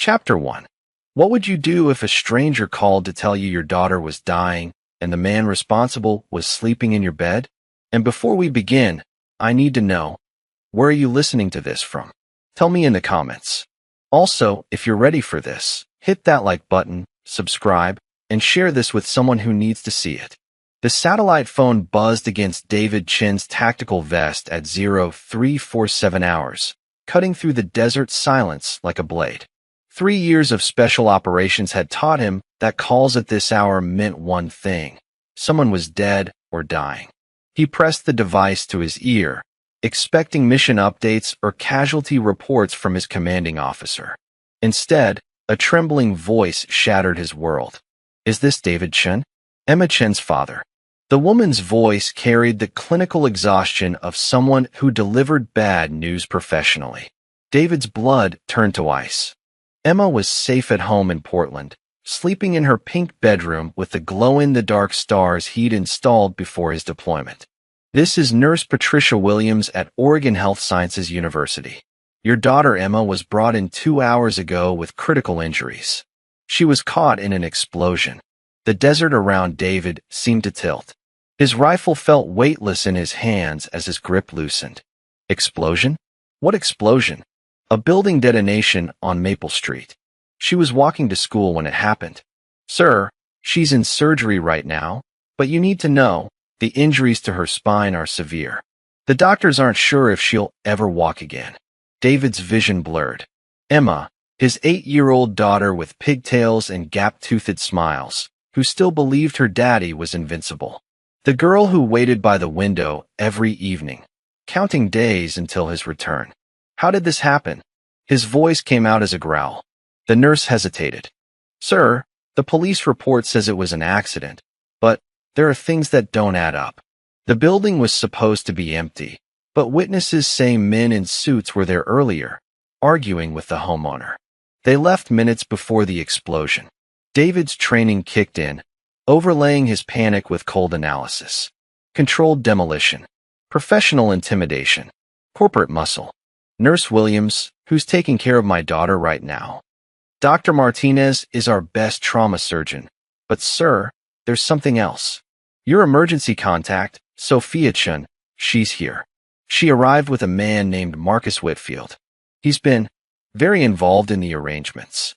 Chapter 1. What would you do if a stranger called to tell you your daughter was dying and the man responsible was sleeping in your bed? And before we begin, I need to know, where are you listening to this from? Tell me in the comments. Also, if you're ready for this, hit that like button, subscribe, and share this with someone who needs to see it. The satellite phone buzzed against David Chin's tactical vest at 0347 hours, cutting through the desert silence like a blade. 3 years of special operations had taught him that calls at this hour meant one thing: someone was dead or dying. He pressed the device to his ear, expecting mission updates or casualty reports from his commanding officer. Instead, a trembling voice shattered his world. "Is this David Chin?" Emma Chin's father. The woman's voice carried the clinical exhaustion of someone who delivered bad news professionally. David's blood turned to ice. Emma was safe at home in Portland, sleeping in her pink bedroom with the glow-in-the-dark stars he'd installed before his deployment. "This is Nurse Patricia Williams at Oregon Health Sciences University. Your daughter Emma was brought in 2 hours ago with critical injuries. She was caught in an explosion." The desert around David seemed to tilt. His rifle felt weightless in his hands as his grip loosened. Explosion? What explosion? A building detonation on Maple Street. She was walking to school when it happened. "Sir, she's in surgery right now, but you need to know, the injuries to her spine are severe. The doctors aren't sure if she'll ever walk again." David's vision blurred. Emma, his 8-year-old daughter with pigtails and gap-toothed smiles, who still believed her daddy was invincible. The girl who waited by the window every evening, counting days until his return. "How did this happen?" His voice came out as a growl. The nurse hesitated. "Sir, the police report says it was an accident, but there are things that don't add up. The building was supposed to be empty, but witnesses say men in suits were there earlier, arguing with the homeowner. They left minutes before the explosion." David's training kicked in, overlaying his panic with cold analysis. Controlled demolition. Professional intimidation. Corporate muscle. "Nurse Williams, who's taking care of my daughter right now? Dr. Martinez is our best trauma surgeon, but sir, there's something else. Your emergency contact, Sophia Chun, she's here. She arrived with a man named Marcus Whitfield. He's been very involved in the arrangements."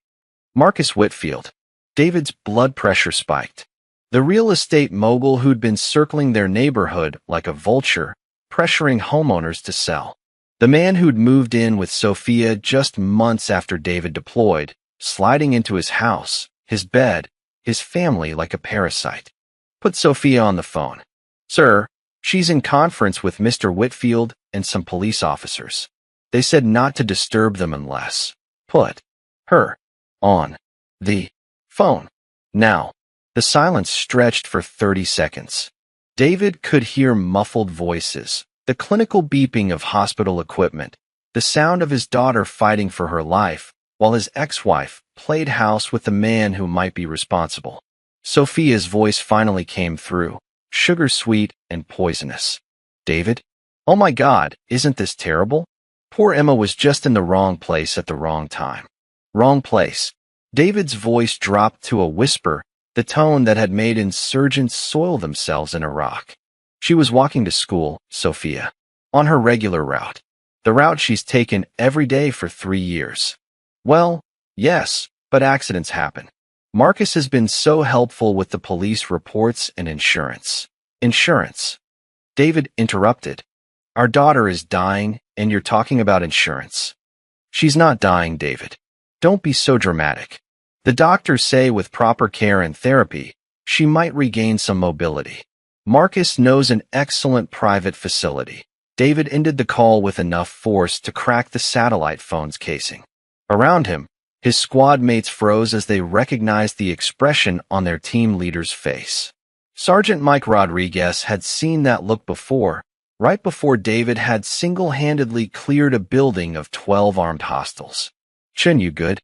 Marcus Whitfield. David's blood pressure spiked. The real estate mogul who'd been circling their neighborhood like a vulture, pressuring homeowners to sell. The man who'd moved in with Sophia just months after David deployed, sliding into his house, his bed, his family like a parasite. "Put Sophia on the phone." "Sir, she's in conference with Mr. Whitfield and some police officers. They said not to disturb them unless." "Put her on the phone now." The silence stretched for 30 seconds. David could hear muffled voices, the clinical beeping of hospital equipment, the sound of his daughter fighting for her life, while his ex-wife played house with the man who might be responsible. Sophia's voice finally came through, sugar-sweet and poisonous. "David? Oh my God, isn't this terrible? Poor Emma was just in the wrong place at the wrong time." Wrong place. David's voice dropped to a whisper, the tone that had made insurgents soil themselves in Iraq. "She was walking to school, Sophia. On her regular route. The route she's taken every day for 3 years." "Well, yes, but accidents happen. Marcus has been so helpful with the police reports and insurance." "Insurance?" David interrupted. "Our daughter is dying, and you're talking about insurance." "She's not dying, David. Don't be so dramatic. The doctors say with proper care and therapy, she might regain some mobility. Marcus knows an excellent private facility." David ended the call with enough force to crack the satellite phone's casing. Around him, his squad mates froze as they recognized the expression on their team leader's face. Sergeant Mike Rodriguez had seen that look before, right before David had single-handedly cleared a building of 12 armed hostiles. "Chin, you good?"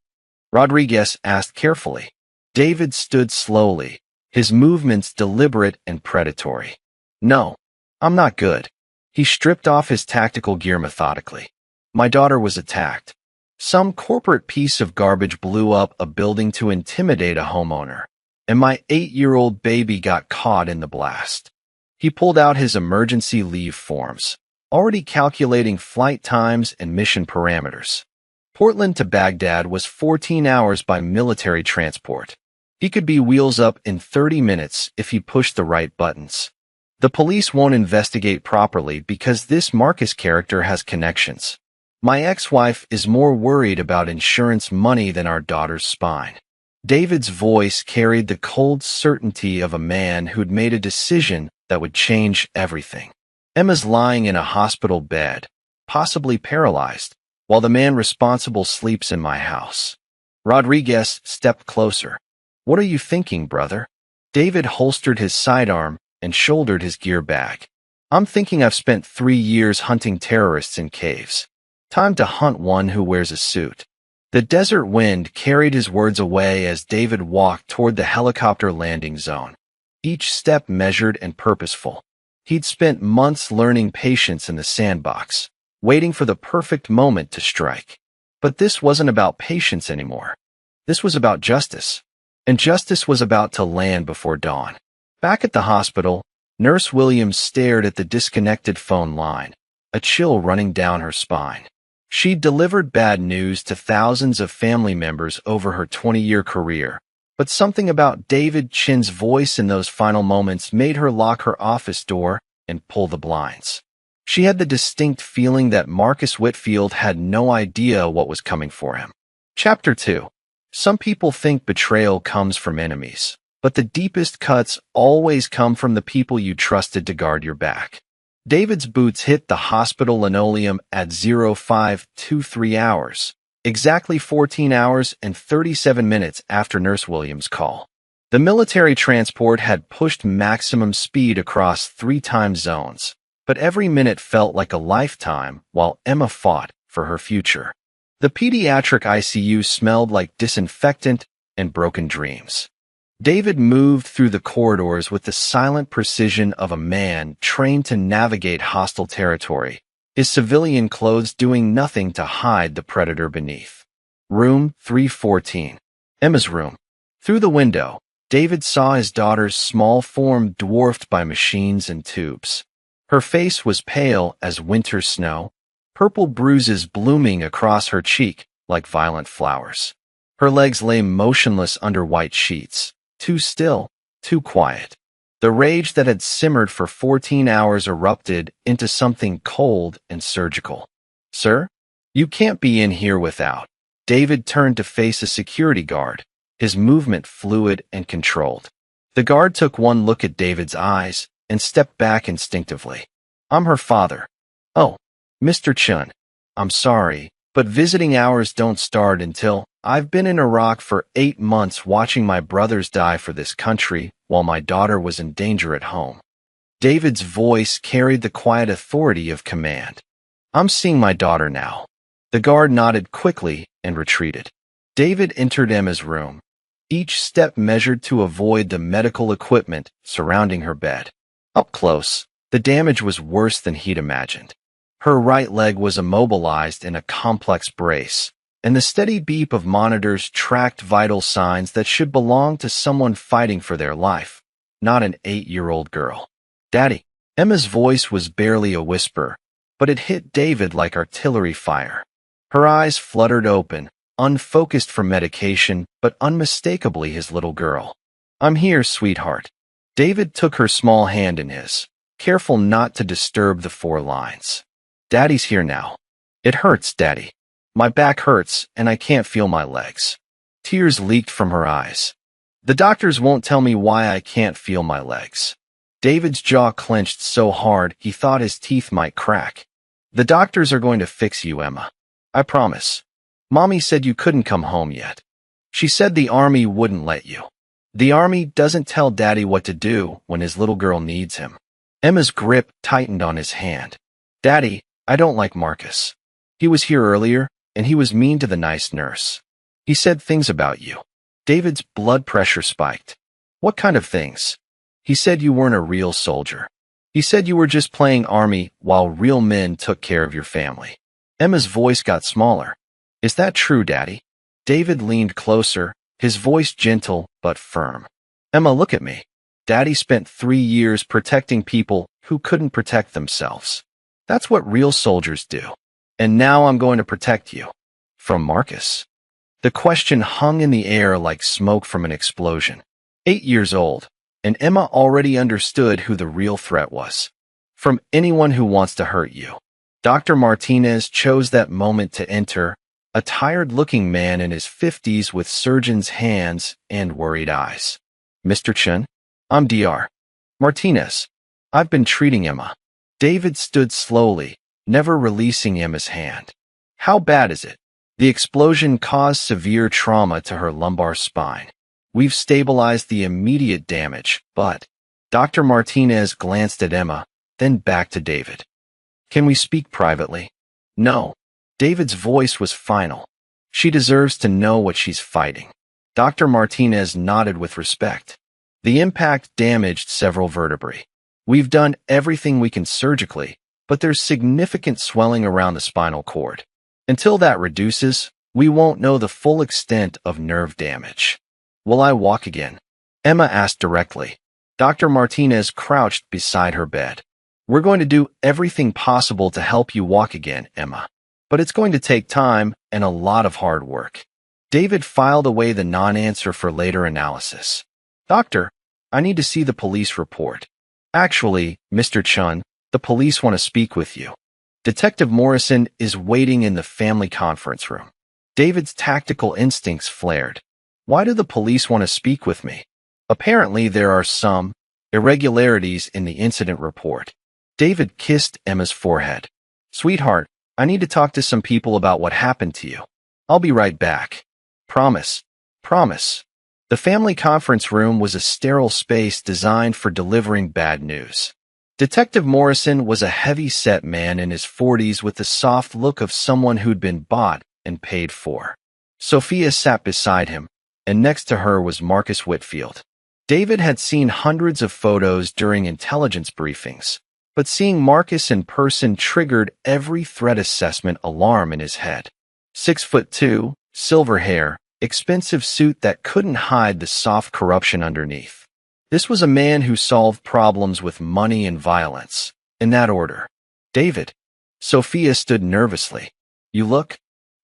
Rodriguez asked carefully. David stood slowly, his movements deliberate and predatory. "No, I'm not good." He stripped off his tactical gear methodically. "My daughter was attacked. Some corporate piece of garbage blew up a building to intimidate a homeowner, and my 8-year-old baby got caught in the blast. He pulled out his emergency leave forms, already calculating flight times and mission parameters. Portland to Baghdad was 14 hours by military transport. He could be wheels up in 30 minutes if he pushed the right buttons. The police won't investigate properly because this Marcus character has connections. My ex-wife is more worried about insurance money than our daughter's spine. David's voice carried the cold certainty of a man who'd made a decision that would change everything. Emma's lying in a hospital bed, possibly paralyzed, while the man responsible sleeps in my house. Rodriguez stepped closer. What are you thinking, brother? David holstered his sidearm and shouldered his gear bag. I'm thinking I've spent 3 years hunting terrorists in caves. Time to hunt one who wears a suit. The desert wind carried his words away as David walked toward the helicopter landing zone. Each step measured and purposeful. He'd spent months learning patience in the sandbox, waiting for the perfect moment to strike. But this wasn't about patience anymore. This was about justice. And justice was about to land before dawn. Back at the hospital, Nurse Williams stared at the disconnected phone line, a chill running down her spine. She'd delivered bad news to thousands of family members over her 20-year career, but something about David Chin's voice in those final moments made her lock her office door and pull the blinds. She had the distinct feeling that Marcus Whitfield had no idea what was coming for him. Chapter 2. Some people think betrayal comes from enemies, but the deepest cuts always come from the people you trusted to guard your back. David's boots hit the hospital linoleum at 0523 hours, exactly 14 hours and 37 minutes after Nurse Williams' call. The military transport had pushed maximum speed across 3 time zones, but every minute felt like a lifetime while Emma fought for her future. The pediatric ICU smelled like disinfectant and broken dreams. David moved through the corridors with the silent precision of a man trained to navigate hostile territory, his civilian clothes doing nothing to hide the predator beneath. Room 314. Emma's room. Through the window, David saw his daughter's small form dwarfed by machines and tubes. Her face was pale as winter snow, purple bruises blooming across her cheek like violent flowers. Her legs lay motionless under white sheets. Too still, too quiet. The rage that had simmered for 14 hours erupted into something cold and surgical. Sir? You can't be in here without. David turned to face a security guard, his movement fluid and controlled. The guard took one look at David's eyes and stepped back instinctively. I'm her father. Oh, Mr. Chun. I'm sorry, but visiting hours don't start until... I've been in Iraq for 8 months watching my brothers die for this country while my daughter was in danger at home. David's voice carried the quiet authority of command. I'm seeing my daughter now. The guard nodded quickly and retreated. David entered Emma's room, each step measured to avoid the medical equipment surrounding her bed. Up close, the damage was worse than he'd imagined. Her right leg was immobilized in a complex brace, and the steady beep of monitors tracked vital signs that should belong to someone fighting for their life, not an 8-year-old girl. Daddy. Emma's voice was barely a whisper, but it hit David like artillery fire. Her eyes fluttered open, unfocused from medication, but unmistakably his little girl. I'm here, sweetheart. David took her small hand in his, careful not to disturb the 4 lines. Daddy's here now. It hurts, Daddy. My back hurts, and I can't feel my legs. Tears leaked from her eyes. The doctors won't tell me why I can't feel my legs. David's jaw clenched so hard he thought his teeth might crack. The doctors are going to fix you, Emma. I promise. Mommy said you couldn't come home yet. She said the army wouldn't let you. The army doesn't tell Daddy what to do when his little girl needs him. Emma's grip tightened on his hand. Daddy, I don't like Marcus. He was here earlier, and he was mean to the nice nurse. He said things about you. David's blood pressure spiked. What kind of things? He said you weren't a real soldier. He said you were just playing army while real men took care of your family. Emma's voice got smaller. Is that true, Daddy? David leaned closer, his voice gentle but firm. Emma, look at me. Daddy spent 3 years protecting people who couldn't protect themselves. That's what real soldiers do. And now I'm going to protect you. From Marcus. The question hung in the air like smoke from an explosion. 8 years old, and Emma already understood who the real threat was. From anyone who wants to hurt you. Dr. Martinez chose that moment to enter, a tired-looking man in his 50s with surgeon's hands and worried eyes. Mr. Chen, I'm Dr. Martinez. I've been treating Emma. David stood slowly, never releasing Emma's hand. How bad is it? The explosion caused severe trauma to her lumbar spine. We've stabilized the immediate damage, but Dr. Martinez glanced at Emma, then back to David. Can we speak privately? No. David's voice was final. She deserves to know what she's fighting. Dr. Martinez nodded with respect. The impact damaged several vertebrae. We've done everything we can surgically, but there's significant swelling around the spinal cord. Until that reduces, we won't know the full extent of nerve damage. Will I walk again? Emma asked directly. Dr. Martinez crouched beside her bed. We're going to do everything possible to help you walk again, Emma. But it's going to take time and a lot of hard work. David filed away the non-answer for later analysis. Doctor, I need to see the police report. Actually, Mr. Chun, the police want to speak with you. Detective Morrison is waiting in the family conference room. David's tactical instincts flared. Why do the police want to speak with me? Apparently, there are some irregularities in the incident report. David kissed Emma's forehead. Sweetheart, I need to talk to some people about what happened to you. I'll be right back. Promise. Promise. The family conference room was a sterile space designed for delivering bad news. Detective Morrison was a heavy-set man in his 40s with the soft look of someone who'd been bought and paid for. Sophia sat beside him, and next to her was Marcus Whitfield. David had seen hundreds of photos during intelligence briefings, but seeing Marcus in person triggered every threat assessment alarm in his head. 6'2", silver hair, expensive suit that couldn't hide the soft corruption underneath. This was a man who solved problems with money and violence, in that order. David. Sophia stood nervously. You look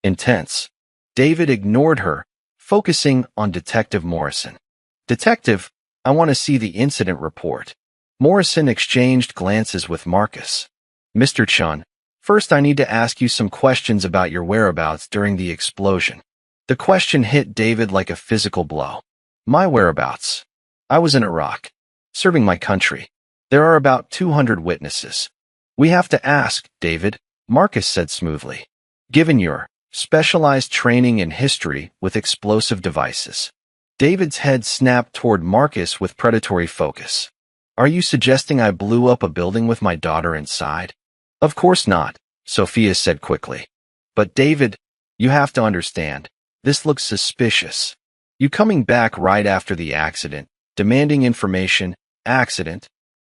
intense. David ignored her, focusing on Detective Morrison. Detective, I want to see the incident report. Morrison exchanged glances with Marcus. Mr. Chun, first I need to ask you some questions about your whereabouts during the explosion. The question hit David like a physical blow. My whereabouts? I was in Iraq, serving my country. There are about 200 witnesses. We have to ask, David, Marcus said smoothly. Given your specialized training in history with explosive devices. David's head snapped toward Marcus with predatory focus. Are you suggesting I blew up a building with my daughter inside? Of course not, Sophia said quickly. But David, you have to understand, this looks suspicious. You coming back right after the accident, demanding information, accident.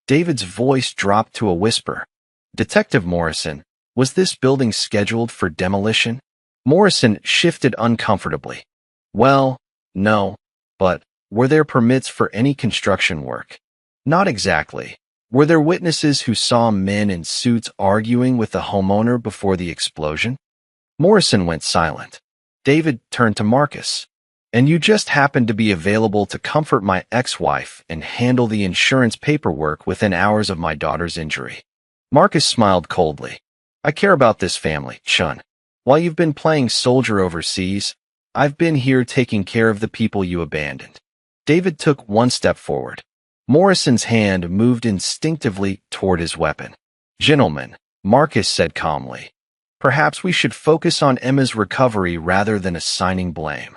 David's voice dropped to a whisper. Detective Morrison, was this building scheduled for demolition? Morrison shifted uncomfortably. Well, no, but were there permits for any construction work? Not exactly. Were there witnesses who saw men in suits arguing with the homeowner before the explosion? Morrison went silent. David turned to Marcus. And you just happened to be available to comfort my ex-wife and handle the insurance paperwork within hours of my daughter's injury. Marcus smiled coldly. I care about this family, Chun. While you've been playing soldier overseas, I've been here taking care of the people you abandoned. David took one step forward. Morrison's hand moved instinctively toward his weapon. Gentlemen, Marcus said calmly. Perhaps we should focus on Emma's recovery rather than assigning blame.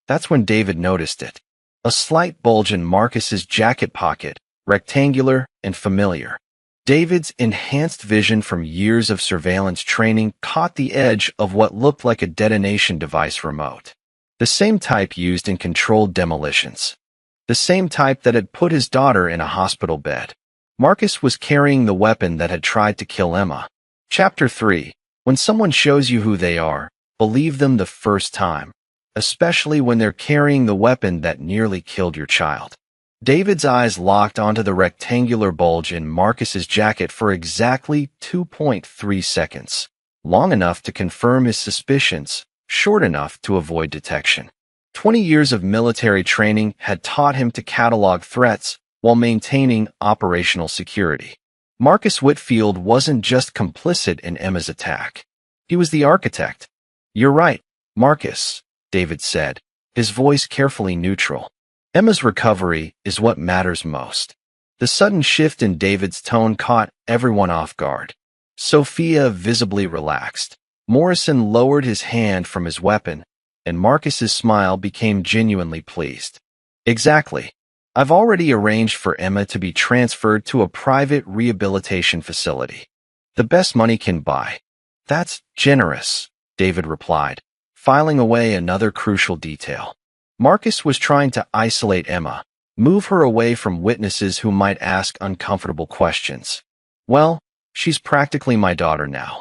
That's when David noticed it. A slight bulge in Marcus's jacket pocket, rectangular and familiar. David's enhanced vision from years of surveillance training caught the edge of what looked like a detonation device remote. The same type used in controlled demolitions. The same type that had put his daughter in a hospital bed. Marcus was carrying the weapon that had tried to kill Emma. Chapter 3. When someone shows you who they are, believe them the first time, especially when they're carrying the weapon that nearly killed your child. David's eyes locked onto the rectangular bulge in Marcus's jacket for exactly 2.3 seconds, long enough to confirm his suspicions, short enough to avoid detection. 20 years of military training had taught him to catalog threats while maintaining operational security. Marcus Whitfield wasn't just complicit in Emma's attack. He was the architect. "You're right, Marcus," David said, his voice carefully neutral. "Emma's recovery is what matters most." The sudden shift in David's tone caught everyone off guard. Sophia visibly relaxed. Morrison lowered his hand from his weapon, and Marcus's smile became genuinely pleased. "Exactly. I've already arranged for Emma to be transferred to a private rehabilitation facility. The best money can buy." "That's generous," David replied, filing away another crucial detail. Marcus was trying to isolate Emma, move her away from witnesses who might ask uncomfortable questions. "Well, she's practically my daughter now."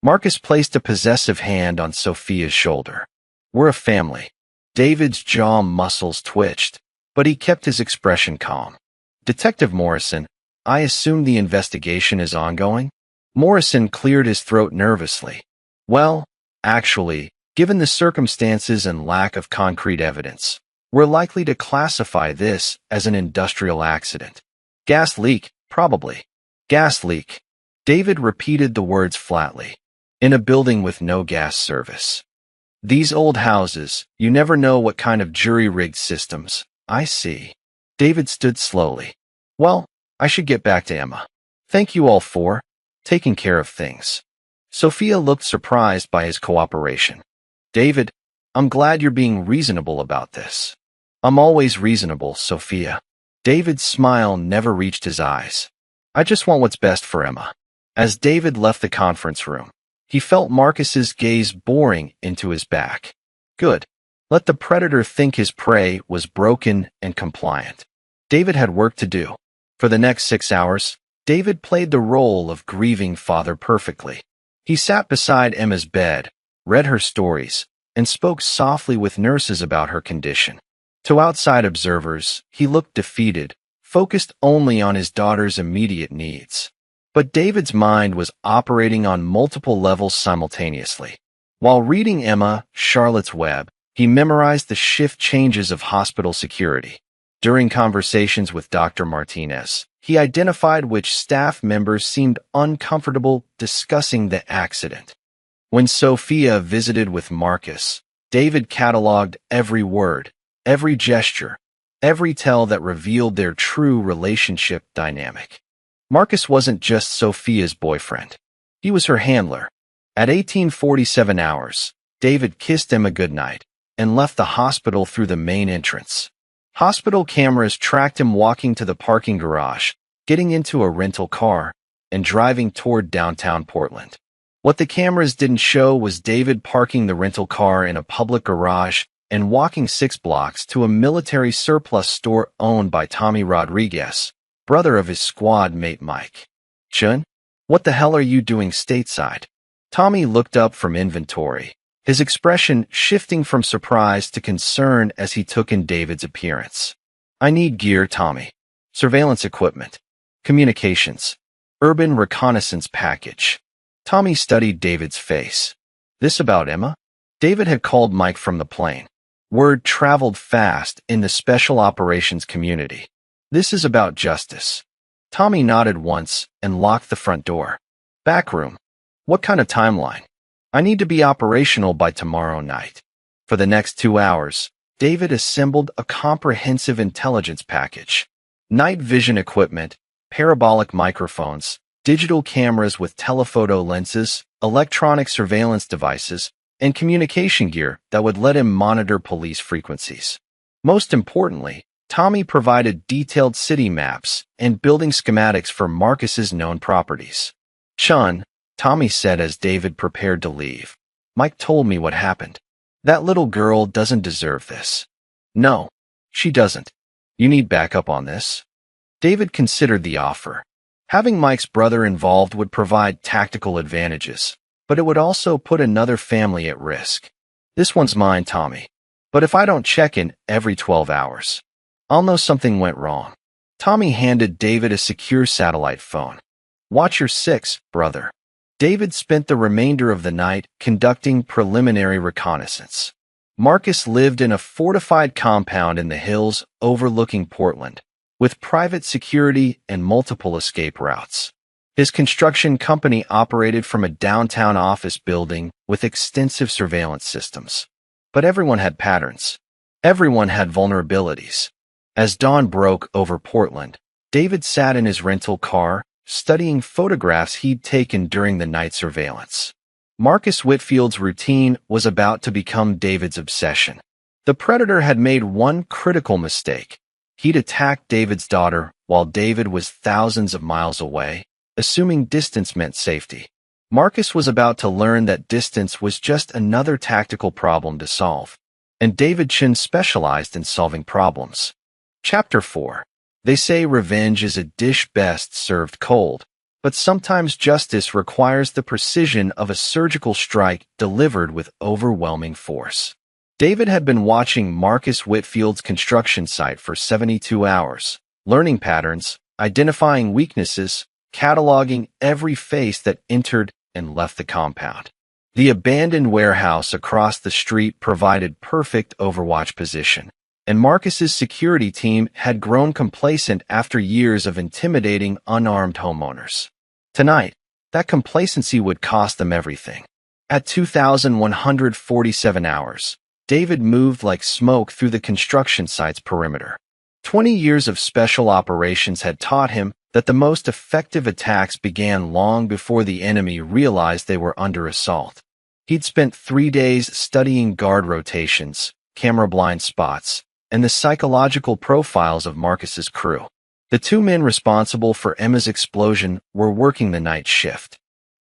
Marcus placed a possessive hand on Sophia's shoulder. "We're a family." David's jaw muscles twitched, but he kept his expression calm. "Detective Morrison, I assume the investigation is ongoing?" Morrison cleared his throat nervously. "Well, actually, given the circumstances and lack of concrete evidence, we're likely to classify this as an industrial accident. Gas leak, probably." "Gas leak." David repeated the words flatly. "In a building with no gas service. These old houses, you never know what kind of jury-rigged systems." "I see." David stood slowly. "Well, I should get back to Emma. Thank you all for taking care of things." Sophia looked surprised by his cooperation. "David, I'm glad you're being reasonable about this." "I'm always reasonable, Sophia." David's smile never reached his eyes. "I just want what's best for Emma." As David left the conference room, he felt Marcus's gaze boring into his back. Good. Let the predator think his prey was broken and compliant. David had work to do. For the next 6 hours, David played the role of grieving father perfectly. He sat beside Emma's bed, read her stories, and spoke softly with nurses about her condition. To outside observers, he looked defeated, focused only on his daughter's immediate needs. But David's mind was operating on multiple levels simultaneously. While reading Emma, Charlotte's Web, he memorized the shift changes of hospital security. During conversations with Dr. Martinez, he identified which staff members seemed uncomfortable discussing the accident. When Sophia visited with Marcus, David cataloged every word, every gesture, every tell that revealed their true relationship dynamic. Marcus wasn't just Sophia's boyfriend. He was her handler. At 18:47 hours, David kissed Emma goodnight and left the hospital through the main entrance. Hospital cameras tracked him walking to the parking garage, getting into a rental car, and driving toward downtown Portland. What the cameras didn't show was David parking the rental car in a public garage and walking 6 blocks to a military surplus store owned by Tommy Rodriguez, brother of his squad mate Mike. "Chun, what the hell are you doing stateside?" Tommy looked up from inventory, his expression shifting from surprise to concern as he took in David's appearance. "I need gear, Tommy. Surveillance equipment. Communications. Urban reconnaissance package." Tommy studied David's face. "This about Emma?" David had called Mike from the plane. Word traveled fast in the special operations community. "This is about justice." Tommy nodded once and locked the front door. "Back room. What kind of timeline?" "I need to be operational by tomorrow night." For the next 2 hours, David assembled a comprehensive intelligence package. Night vision equipment, parabolic microphones, digital cameras with telephoto lenses, electronic surveillance devices, and communication gear that would let him monitor police frequencies. Most importantly, Tommy provided detailed city maps and building schematics for Marcus's known properties. "Chun," Tommy said as David prepared to leave, "Mike told me what happened. That little girl doesn't deserve this." "No, she doesn't. You need backup on this." David considered the offer. Having Mike's brother involved would provide tactical advantages, but it would also put another family at risk. This one's mine, Tommy. But if I don't check in every 12 hours, I'll know something went wrong. Tommy handed David a secure satellite phone. Watch your six, brother. David spent the remainder of the night conducting preliminary reconnaissance. Marcus lived in a fortified compound in the hills overlooking Portland, with private security and multiple escape routes. His construction company operated from a downtown office building with extensive surveillance systems. But everyone had patterns. Everyone had vulnerabilities. As dawn broke over Portland, David sat in his rental car, studying photographs he'd taken during the night surveillance. Marcus Whitfield's routine was about to become David's obsession. The predator had made one critical mistake. He'd attacked David's daughter while David was thousands of miles away, assuming distance meant safety. Marcus was about to learn that distance was just another tactical problem to solve, and David Chin specialized in solving problems. Chapter 4. They say revenge is a dish best served cold, but sometimes justice requires the precision of a surgical strike delivered with overwhelming force. David had been watching Marcus Whitfield's construction site for 72 hours, learning patterns, identifying weaknesses, cataloging every face that entered and left the compound. The abandoned warehouse across the street provided perfect overwatch position, and Marcus's security team had grown complacent after years of intimidating unarmed homeowners. Tonight, that complacency would cost them everything. At 2,147 hours, David moved like smoke through the construction site's perimeter. 20 years of special operations had taught him that the most effective attacks began long before the enemy realized they were under assault. He'd spent 3 days studying guard rotations, camera blind spots, and the psychological profiles of Marcus's crew. The two men responsible for Emma's explosion were working the night shift.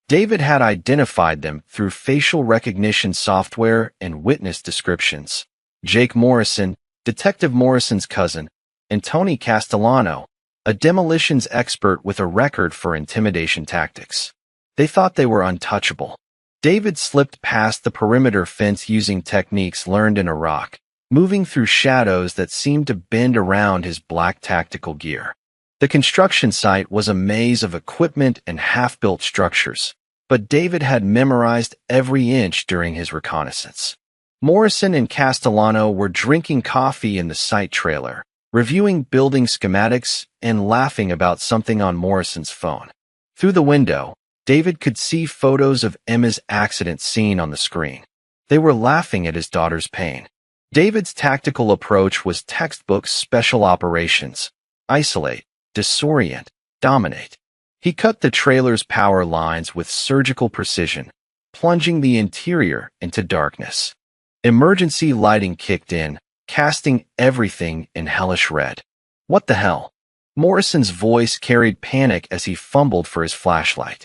David had identified them through facial recognition software and witness descriptions. Jake Morrison, Detective Morrison's cousin, and Tony Castellano, a demolitions expert with a record for intimidation tactics. They thought they were untouchable. David slipped past the perimeter fence using techniques learned in Iraq, moving through shadows that seemed to bend around his black tactical gear. The construction site was a maze of equipment and half-built structures, but David had memorized every inch during his reconnaissance. Morrison and Castellano were drinking coffee in the site trailer, reviewing building schematics and laughing about something on Morrison's phone. Through the window, David could see photos of Emma's accident scene on the screen. They were laughing at his daughter's pain. David's tactical approach was textbook special operations: isolate, disorient, dominate. He cut the trailer's power lines with surgical precision, plunging the interior into darkness. Emergency lighting kicked in, casting everything in hellish red. What the hell? Morrison's voice carried panic as he fumbled for his flashlight.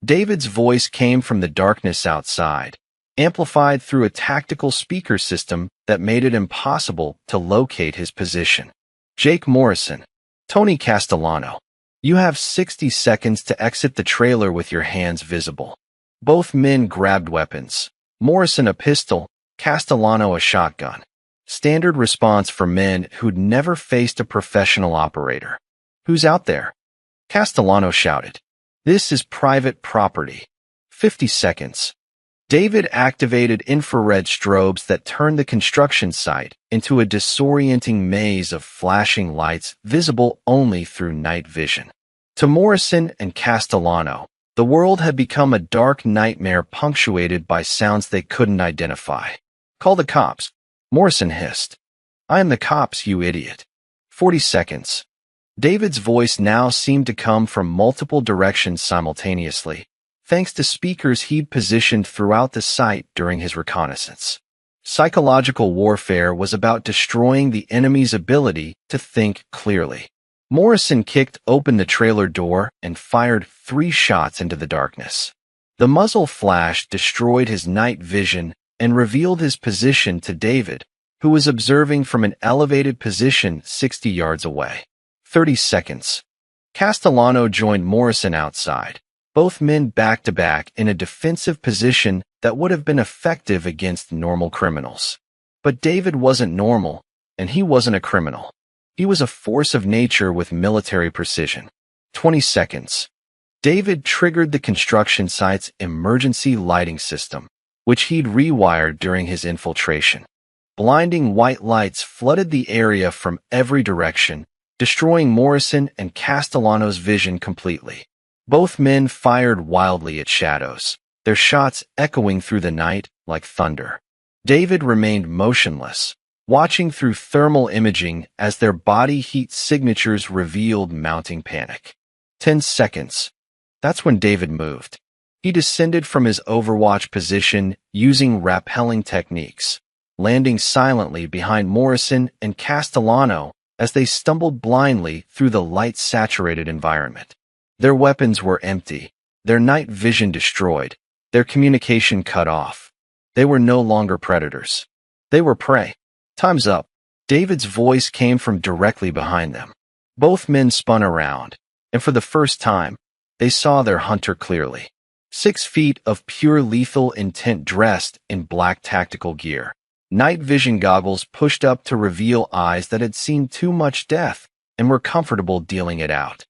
David's voice came from the darkness outside, amplified through a tactical speaker system that made it impossible to locate his position. Jake Morrison, Tony Castellano, you have 60 seconds to exit the trailer with your hands visible. Both men grabbed weapons. Morrison a pistol, Castellano a shotgun. Standard response for men who'd never faced a professional operator. Who's out there? Castellano shouted. This is private property. 50 seconds. David activated infrared strobes that turned the construction site into a disorienting maze of flashing lights visible only through night vision. To Morrison and Castellano, the world had become a dark nightmare punctuated by sounds they couldn't identify. Call the cops, Morrison hissed. I am the cops, you idiot. 40 seconds. David's voice now seemed to come from multiple directions simultaneously, thanks to speakers he'd positioned throughout the site during his reconnaissance. Psychological warfare was about destroying the enemy's ability to think clearly. Morrison kicked open the trailer door and fired 3 shots into the darkness. The muzzle flash destroyed his night vision and revealed his position to David, who was observing from an elevated position 60 yards away. 30 seconds. Castellano joined Morrison outside, both men back-to-back in a defensive position that would have been effective against normal criminals. But David wasn't normal, and he wasn't a criminal. He was a force of nature with military precision. 20 seconds. David triggered the construction site's emergency lighting system, which he'd rewired during his infiltration. Blinding white lights flooded the area from every direction, destroying Morrison and Castellano's vision completely. Both men fired wildly at shadows, their shots echoing through the night like thunder. David remained motionless, watching through thermal imaging as their body heat signatures revealed mounting panic. 10 seconds. That's when David moved. He descended from his overwatch position using rappelling techniques, landing silently behind Morrison and Castellano as they stumbled blindly through the light-saturated environment. Their weapons were empty, their night vision destroyed, their communication cut off. They were no longer predators. They were prey. Time's up. David's voice came from directly behind them. Both men spun around, and for the first time, they saw their hunter clearly. 6 feet of pure lethal intent dressed in black tactical gear. Night vision goggles pushed up to reveal eyes that had seen too much death and were comfortable dealing it out.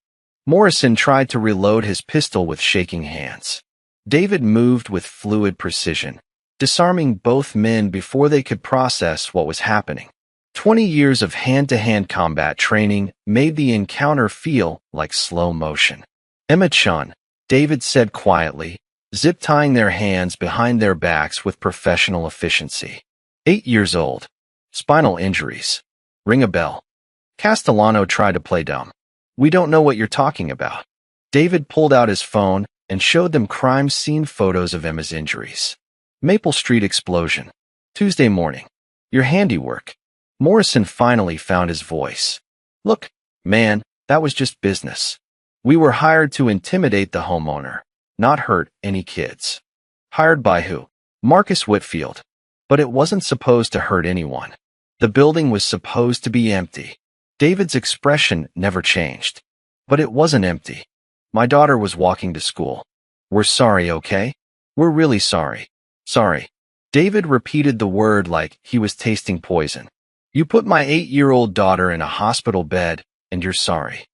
Morrison tried to reload his pistol with shaking hands. David moved with fluid precision, disarming both men before they could process what was happening. 20 years of hand-to-hand combat training made the encounter feel like slow motion. Emma Chun, David said quietly, zip-tying their hands behind their backs with professional efficiency. 8 years old. Spinal injuries. Ring a bell. Castellano tried to play dumb. We don't know what you're talking about. David pulled out his phone and showed them crime scene photos of Emma's injuries. Maple Street explosion. Tuesday morning. Your handiwork. Morrison finally found his voice. Look, man, that was just business. We were hired to intimidate the homeowner, not hurt any kids. Hired by who? Marcus Whitfield. But it wasn't supposed to hurt anyone. The building was supposed to be empty. David's expression never changed. But it wasn't empty. My daughter was walking to school. We're sorry, okay? We're really sorry. Sorry. David repeated the word like he was tasting poison. You put my 8-year-old daughter in a hospital bed, and you're sorry.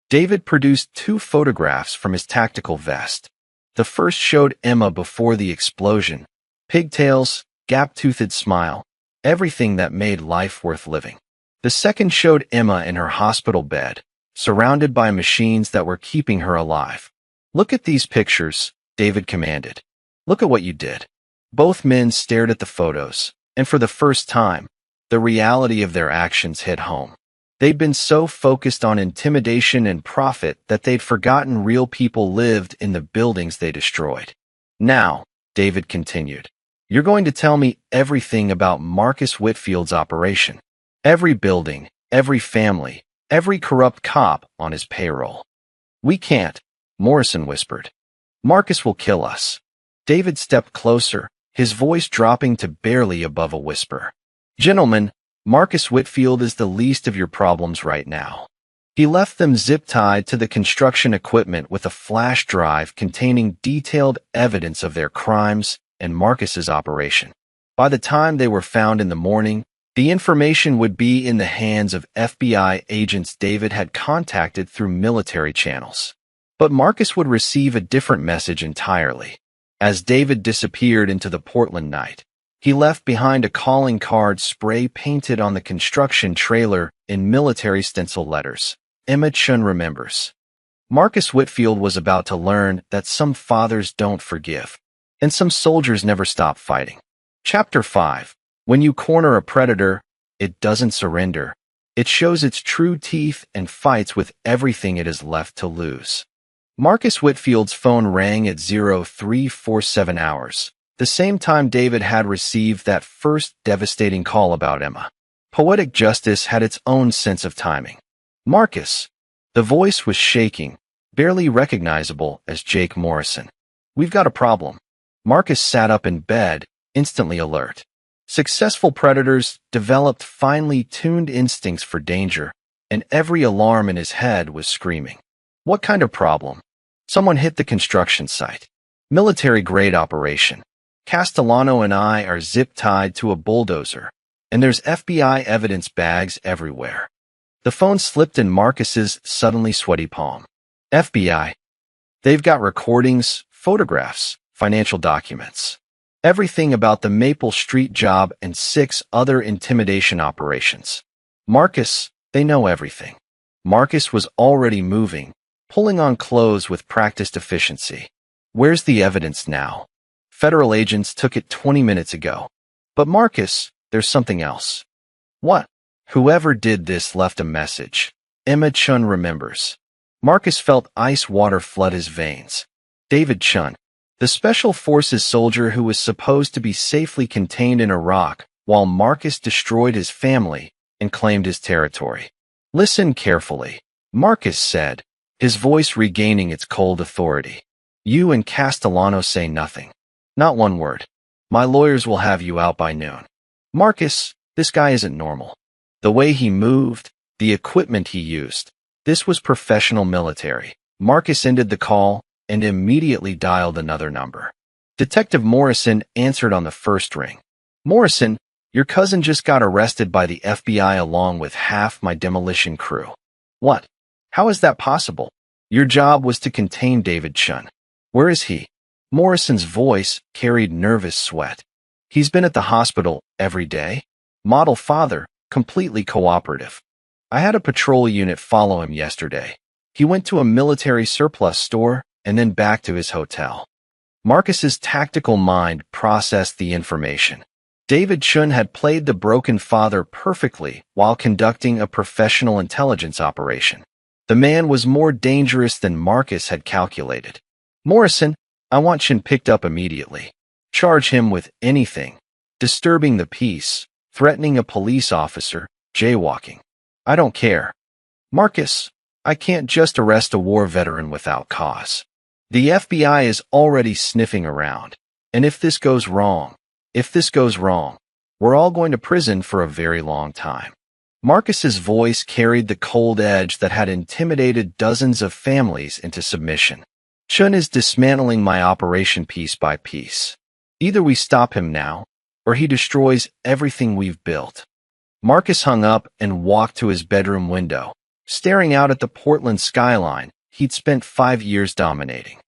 David produced 2 photographs from his tactical vest. The first showed Emma before the explosion. Pigtails, gap-toothed smile, everything that made life worth living. The second showed Emma in her hospital bed, surrounded by machines that were keeping her alive. Look at these pictures, David commanded. Look at what you did. Both men stared at the photos, and for the first time, the reality of their actions hit home. They'd been so focused on intimidation and profit that they'd forgotten real people lived in the buildings they destroyed. Now, David continued, you're going to tell me everything about Marcus Whitfield's operation. Every building, every family, every corrupt cop on his payroll. We can't, Morrison whispered. Marcus will kill us. David stepped closer, his voice dropping to barely above a whisper. Gentlemen, Marcus Whitfield is the least of your problems right now. He left them zip-tied to the construction equipment with a flash drive containing detailed evidence of their crimes and Marcus's operation. By the time they were found in the morning, the information would be in the hands of FBI agents David had contacted through military channels. But Marcus would receive a different message entirely. As David disappeared into the Portland night, he left behind a calling card spray-painted on the construction trailer in military stencil letters. Emma Chun remembers. Marcus Whitfield was about to learn that some fathers don't forgive, and some soldiers never stop fighting. Chapter 5. When you corner a predator, it doesn't surrender. It shows its true teeth and fights with everything it has left to lose. Marcus Whitfield's phone rang at 0347 hours, the same time David had received that first devastating call about Emma. Poetic justice had its own sense of timing. Marcus. The voice was shaking, barely recognizable as Jake Morrison. We've got a problem. Marcus sat up in bed, instantly alert. Successful predators developed finely tuned instincts for danger, and every alarm in his head was screaming. What kind of problem? Someone hit the construction site. Military-grade operation. Castellano and I are zip-tied to a bulldozer, and there's FBI evidence bags everywhere. The phone slipped in Marcus's suddenly sweaty palm. FBI. They've got recordings, photographs, financial documents. Everything about the Maple Street job and 6 other intimidation operations. Marcus, they know everything. Marcus was already moving, pulling on clothes with practiced efficiency. Where's the evidence now? Federal agents took it 20 minutes ago. But Marcus, there's something else. What? Whoever did this left a message. Emma Chun remembers. Marcus felt ice water flood his veins. David Chun, the Special Forces soldier who was supposed to be safely contained in Iraq while Marcus destroyed his family and claimed his territory. Listen carefully, Marcus said, his voice regaining its cold authority. You and Castellano say nothing. Not one word. My lawyers will have you out by noon. Marcus, this guy isn't normal. The way he moved, the equipment he used. This was professional military. Marcus ended the call and immediately dialed another number. Detective Morrison answered on the first ring. Morrison, your cousin just got arrested by the FBI along with half my demolition crew. What? How is that possible? Your job was to contain David Chun. Where is he? Morrison's voice carried nervous sweat. He's been at the hospital every day. Model father, completely cooperative. I had a patrol unit follow him yesterday. He went to a military surplus store and then back to his hotel. Marcus's tactical mind processed the information. David Chun had played the broken father perfectly while conducting a professional intelligence operation. The man was more dangerous than Marcus had calculated. Morrison, I want Chun picked up immediately. Charge him with anything. Disturbing the peace, threatening a police officer, jaywalking. I don't care. Marcus, I can't just arrest a war veteran without cause. The FBI is already sniffing around. And if this goes wrong, we're all going to prison for a very long time. Marcus's voice carried the cold edge that had intimidated dozens of families into submission. Chun is dismantling my operation piece by piece. Either we stop him now, or he destroys everything we've built. Marcus hung up and walked to his bedroom window, staring out at the Portland skyline he'd spent 5 years dominating.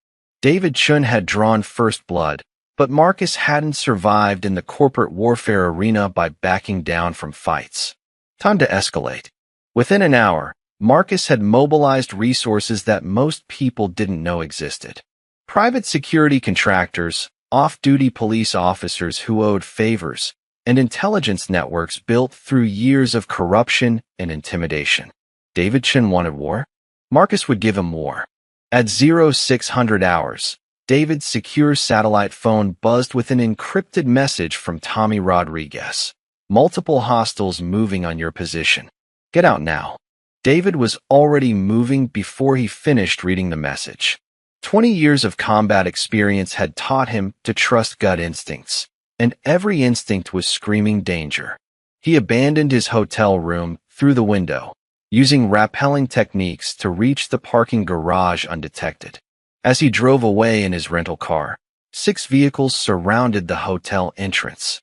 David Chun had drawn first blood, but Marcus hadn't survived in the corporate warfare arena by backing down from fights. Time to escalate. Within an hour, Marcus had mobilized resources that most people didn't know existed. Private security contractors, off-duty police officers who owed favors, and intelligence networks built through years of corruption and intimidation. David Chun wanted war? Marcus would give him war. At 0600 hours, David's secure satellite phone buzzed with an encrypted message from Tommy Rodriguez. Multiple hostiles moving on your position. Get out now. David was already moving before he finished reading the message. 20 years of combat experience had taught him to trust gut instincts, and every instinct was screaming danger. He abandoned his hotel room through the window, using rappelling techniques to reach the parking garage undetected. As he drove away in his rental car, 6 vehicles surrounded the hotel entrance.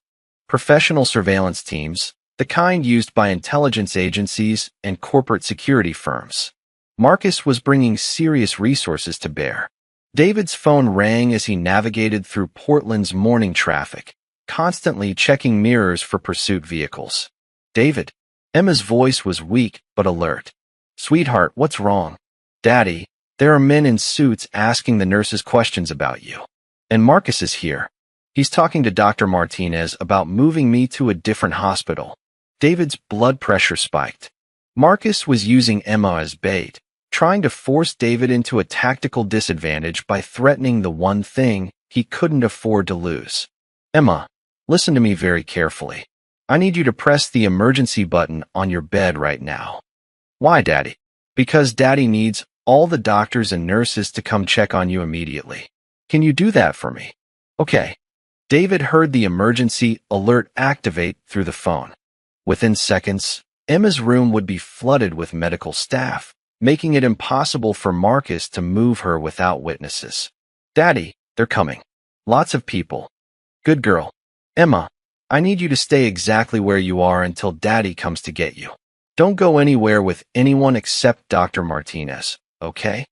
Professional surveillance teams, the kind used by intelligence agencies and corporate security firms. Marcus was bringing serious resources to bear. David's phone rang as he navigated through Portland's morning traffic, constantly checking mirrors for pursuit vehicles. David. Emma's voice was weak but alert. Sweetheart, what's wrong? Daddy, there are men in suits asking the nurses questions about you. And Marcus is here. He's talking to Dr. Martinez about moving me to a different hospital. David's blood pressure spiked. Marcus was using Emma as bait, trying to force David into a tactical disadvantage by threatening the one thing he couldn't afford to lose. Emma, listen to me very carefully. I need you to press the emergency button on your bed right now. Why, Daddy? Because Daddy needs all the doctors and nurses to come check on you immediately. Can you do that for me? Okay. David heard the emergency alert activate through the phone. Within seconds, Emma's room would be flooded with medical staff, making it impossible for Marcus to move her without witnesses. Daddy, they're coming. Lots of people. Good girl. Emma, I need you to stay exactly where you are until Daddy comes to get you. Don't go anywhere with anyone except Dr. Martinez, okay?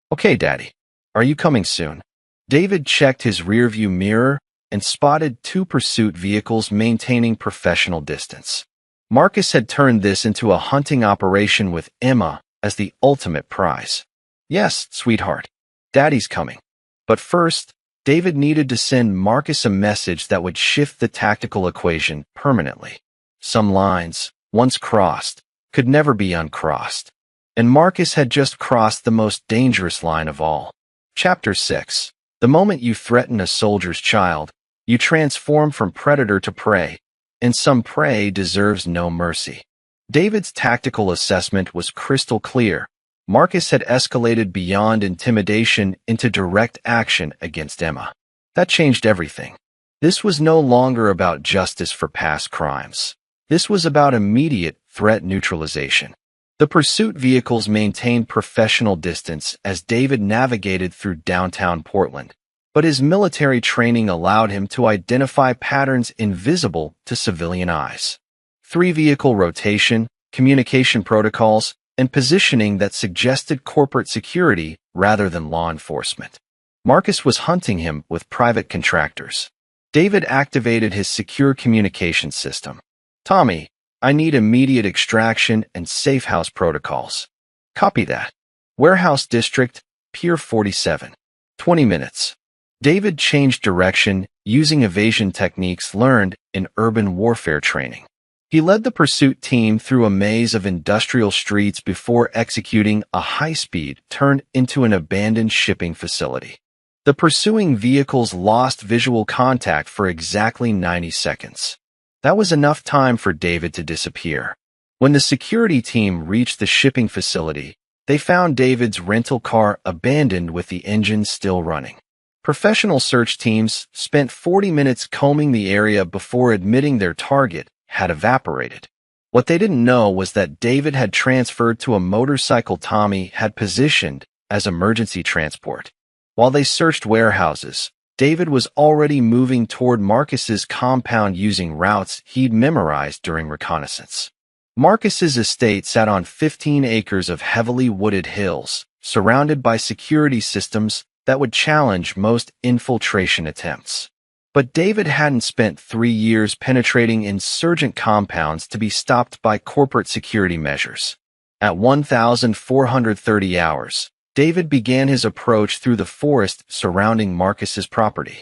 Okay, Daddy. Are you coming soon? David checked his rearview mirror and spotted two pursuit vehicles maintaining professional distance. Marcus had turned this into a hunting operation with Emma as the ultimate prize. Yes, sweetheart. Daddy's coming. But first, David needed to send Marcus a message that would shift the tactical equation permanently. Some lines, once crossed, could never be uncrossed. And Marcus had just crossed the most dangerous line of all. Chapter 6. The moment you threaten a soldier's child, you transform from predator to prey, and some prey deserves no mercy. David's tactical assessment was crystal clear. Marcus had escalated beyond intimidation into direct action against Emma. That changed everything. This was no longer about justice for past crimes. This was about immediate threat neutralization. The pursuit vehicles maintained professional distance as David navigated through downtown Portland, but his military training allowed him to identify patterns invisible to civilian eyes. Three-vehicle rotation, communication protocols, and positioning that suggested corporate security rather than law enforcement. Marcus was hunting him with private contractors. David activated his secure communication system. Tommy, I need immediate extraction and safe house protocols. Copy that. Warehouse District, Pier 47. 20 minutes. David changed direction using evasion techniques learned in urban warfare training. He led the pursuit team through a maze of industrial streets before executing a high-speed turn into an abandoned shipping facility. The pursuing vehicles lost visual contact for exactly 90 seconds. That was enough time for David to disappear. When the security team reached the shipping facility, they found David's rental car abandoned with the engine still running. Professional search teams spent 40 minutes combing the area before admitting their target had evaporated. What they didn't know was that David had transferred to a motorcycle Tommy had positioned as emergency transport. While they searched warehouses, David was already moving toward Marcus's compound using routes he'd memorized during reconnaissance. Marcus's estate sat on 15 acres of heavily wooded hills, surrounded by security systems that would challenge most infiltration attempts. But David hadn't spent 3 years penetrating insurgent compounds to be stopped by corporate security measures. At 1,430 hours, David began his approach through the forest surrounding Marcus's property.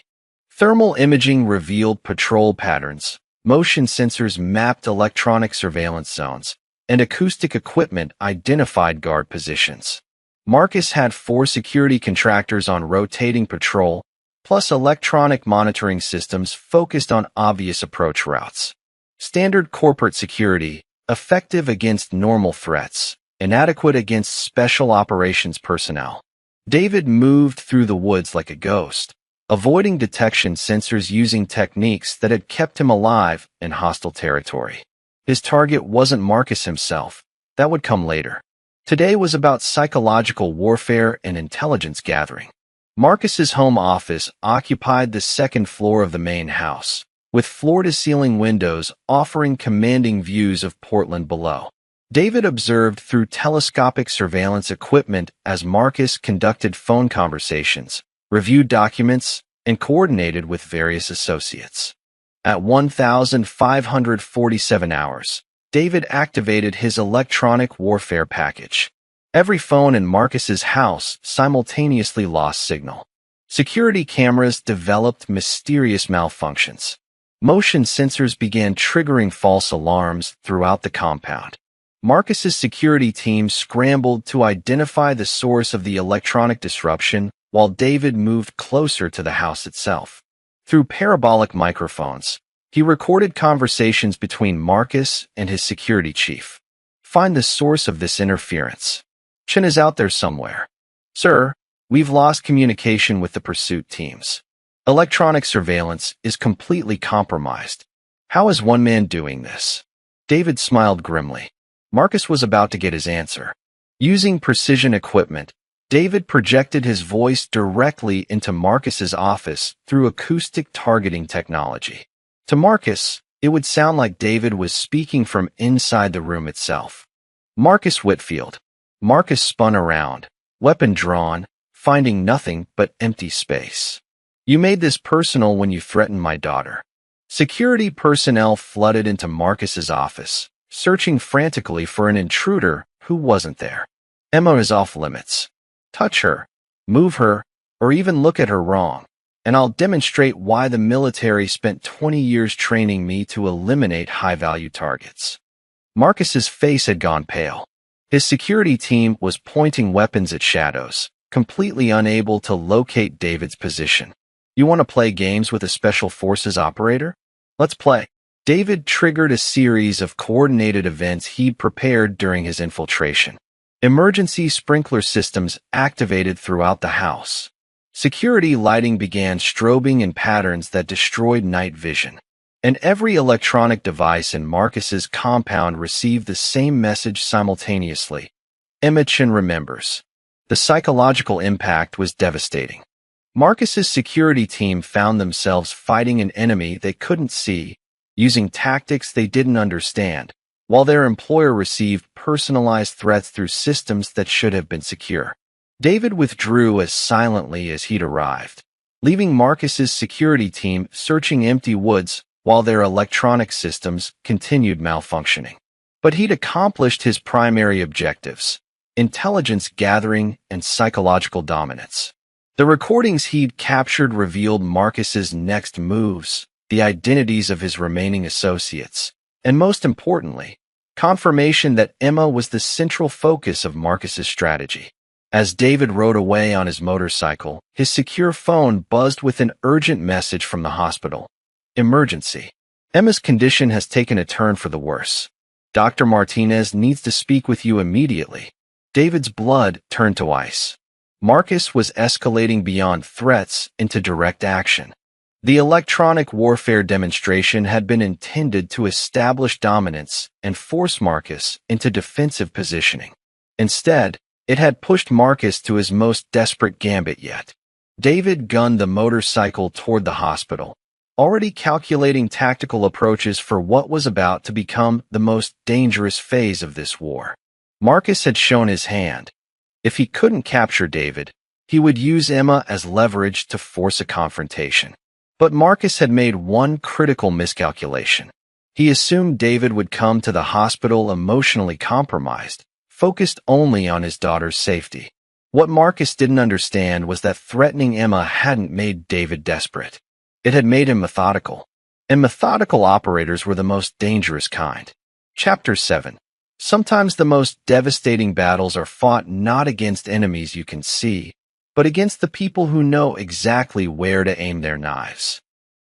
Thermal imaging revealed patrol patterns, motion sensors mapped electronic surveillance zones, and acoustic equipment identified guard positions. Marcus had 4 security contractors on rotating patrol, plus electronic monitoring systems focused on obvious approach routes. Standard corporate security, effective against normal threats, inadequate against special operations personnel. David moved through the woods like a ghost, avoiding detection sensors using techniques that had kept him alive in hostile territory. His target wasn't Marcus himself. That would come later. Today was about psychological warfare and intelligence gathering. Marcus's home office occupied the second floor of the main house, with floor-to-ceiling windows offering commanding views of Portland below. David observed through telescopic surveillance equipment as Marcus conducted phone conversations, reviewed documents, and coordinated with various associates. At 1,547 hours, David activated his electronic warfare package. Every phone in Marcus's house simultaneously lost signal. Security cameras developed mysterious malfunctions. Motion sensors began triggering false alarms throughout the compound. Marcus's security team scrambled to identify the source of the electronic disruption while David moved closer to the house itself. Through parabolic microphones, he recorded conversations between Marcus and his security chief. Find the source of this interference. Chen is out there somewhere. Sir, we've lost communication with the pursuit teams. Electronic surveillance is completely compromised. How is one man doing this? David smiled grimly. Marcus was about to get his answer. Using precision equipment, David projected his voice directly into Marcus's office through acoustic targeting technology. To Marcus, it would sound like David was speaking from inside the room itself. Marcus Whitfield. Marcus spun around, weapon drawn, finding nothing but empty space. You made this personal when you threatened my daughter. Security personnel flooded into Marcus's office, searching frantically for an intruder who wasn't there. Emma is off limits. Touch her, move her, or even look at her wrong, and I'll demonstrate why the military spent 20 years training me to eliminate high-value targets. Marcus's face had gone pale. His security team was pointing weapons at shadows, completely unable to locate David's position. You want to play games with a Special Forces operator? Let's play. David triggered a series of coordinated events he'd prepared during his infiltration. Emergency sprinkler systems activated throughout the house. Security lighting began strobing in patterns that destroyed night vision. And every electronic device in Marcus's compound received the same message simultaneously. Imogen remembers. The psychological impact was devastating. Marcus's security team found themselves fighting an enemy they couldn't see, using tactics they didn't understand, while their employer received personalized threats through systems that should have been secure. David withdrew as silently as he'd arrived, leaving Marcus's security team searching empty woods while their electronic systems continued malfunctioning. But he'd accomplished his primary objectives: intelligence gathering and psychological dominance. The recordings he'd captured revealed Marcus's next moves, the identities of his remaining associates, and most importantly, confirmation that Emma was the central focus of Marcus's strategy. As David rode away on his motorcycle, his secure phone buzzed with an urgent message from the hospital. Emergency. Emma's condition has taken a turn for the worse. Dr. Martinez needs to speak with you immediately. David's blood turned to ice. Marcus was escalating beyond threats into direct action. The electronic warfare demonstration had been intended to establish dominance and force Marcus into defensive positioning. Instead, it had pushed Marcus to his most desperate gambit yet. David gunned the motorcycle toward the hospital, already calculating tactical approaches for what was about to become the most dangerous phase of this war. Marcus had shown his hand. If he couldn't capture David, he would use Emma as leverage to force a confrontation. But Marcus had made one critical miscalculation. He assumed David would come to the hospital emotionally compromised, focused only on his daughter's safety. What Marcus didn't understand was that threatening Emma hadn't made David desperate. It had made him methodical, and methodical operators were the most dangerous kind. Chapter 7. Sometimes the most devastating battles are fought not against enemies you can see, but against the people who know exactly where to aim their knives.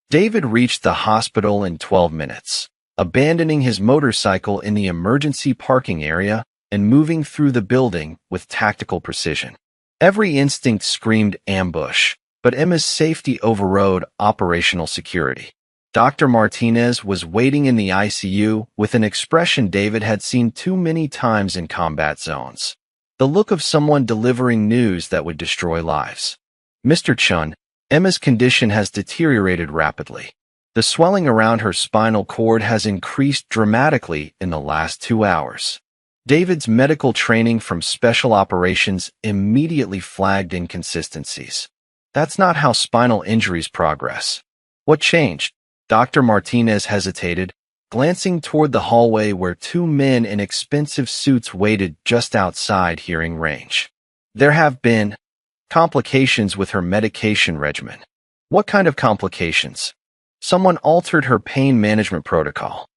David reached the hospital in 12 minutes, abandoning his motorcycle in the emergency parking area and moving through the building with tactical precision. Every instinct screamed ambush, but Emma's safety overrode operational security. Dr. Martinez was waiting in the ICU with an expression David had seen too many times in combat zones. The look of someone delivering news that would destroy lives. Mr. Chun, Emma's condition has deteriorated rapidly. The swelling around her spinal cord has increased dramatically in the last 2 hours. David's medical training from special operations immediately flagged inconsistencies. That's not how spinal injuries progress. What changed? Dr. Martinez hesitated, glancing toward the hallway where 2 men in expensive suits waited just outside hearing range. There have been complications with her medication regimen. What kind of complications? Someone altered her pain management protocol.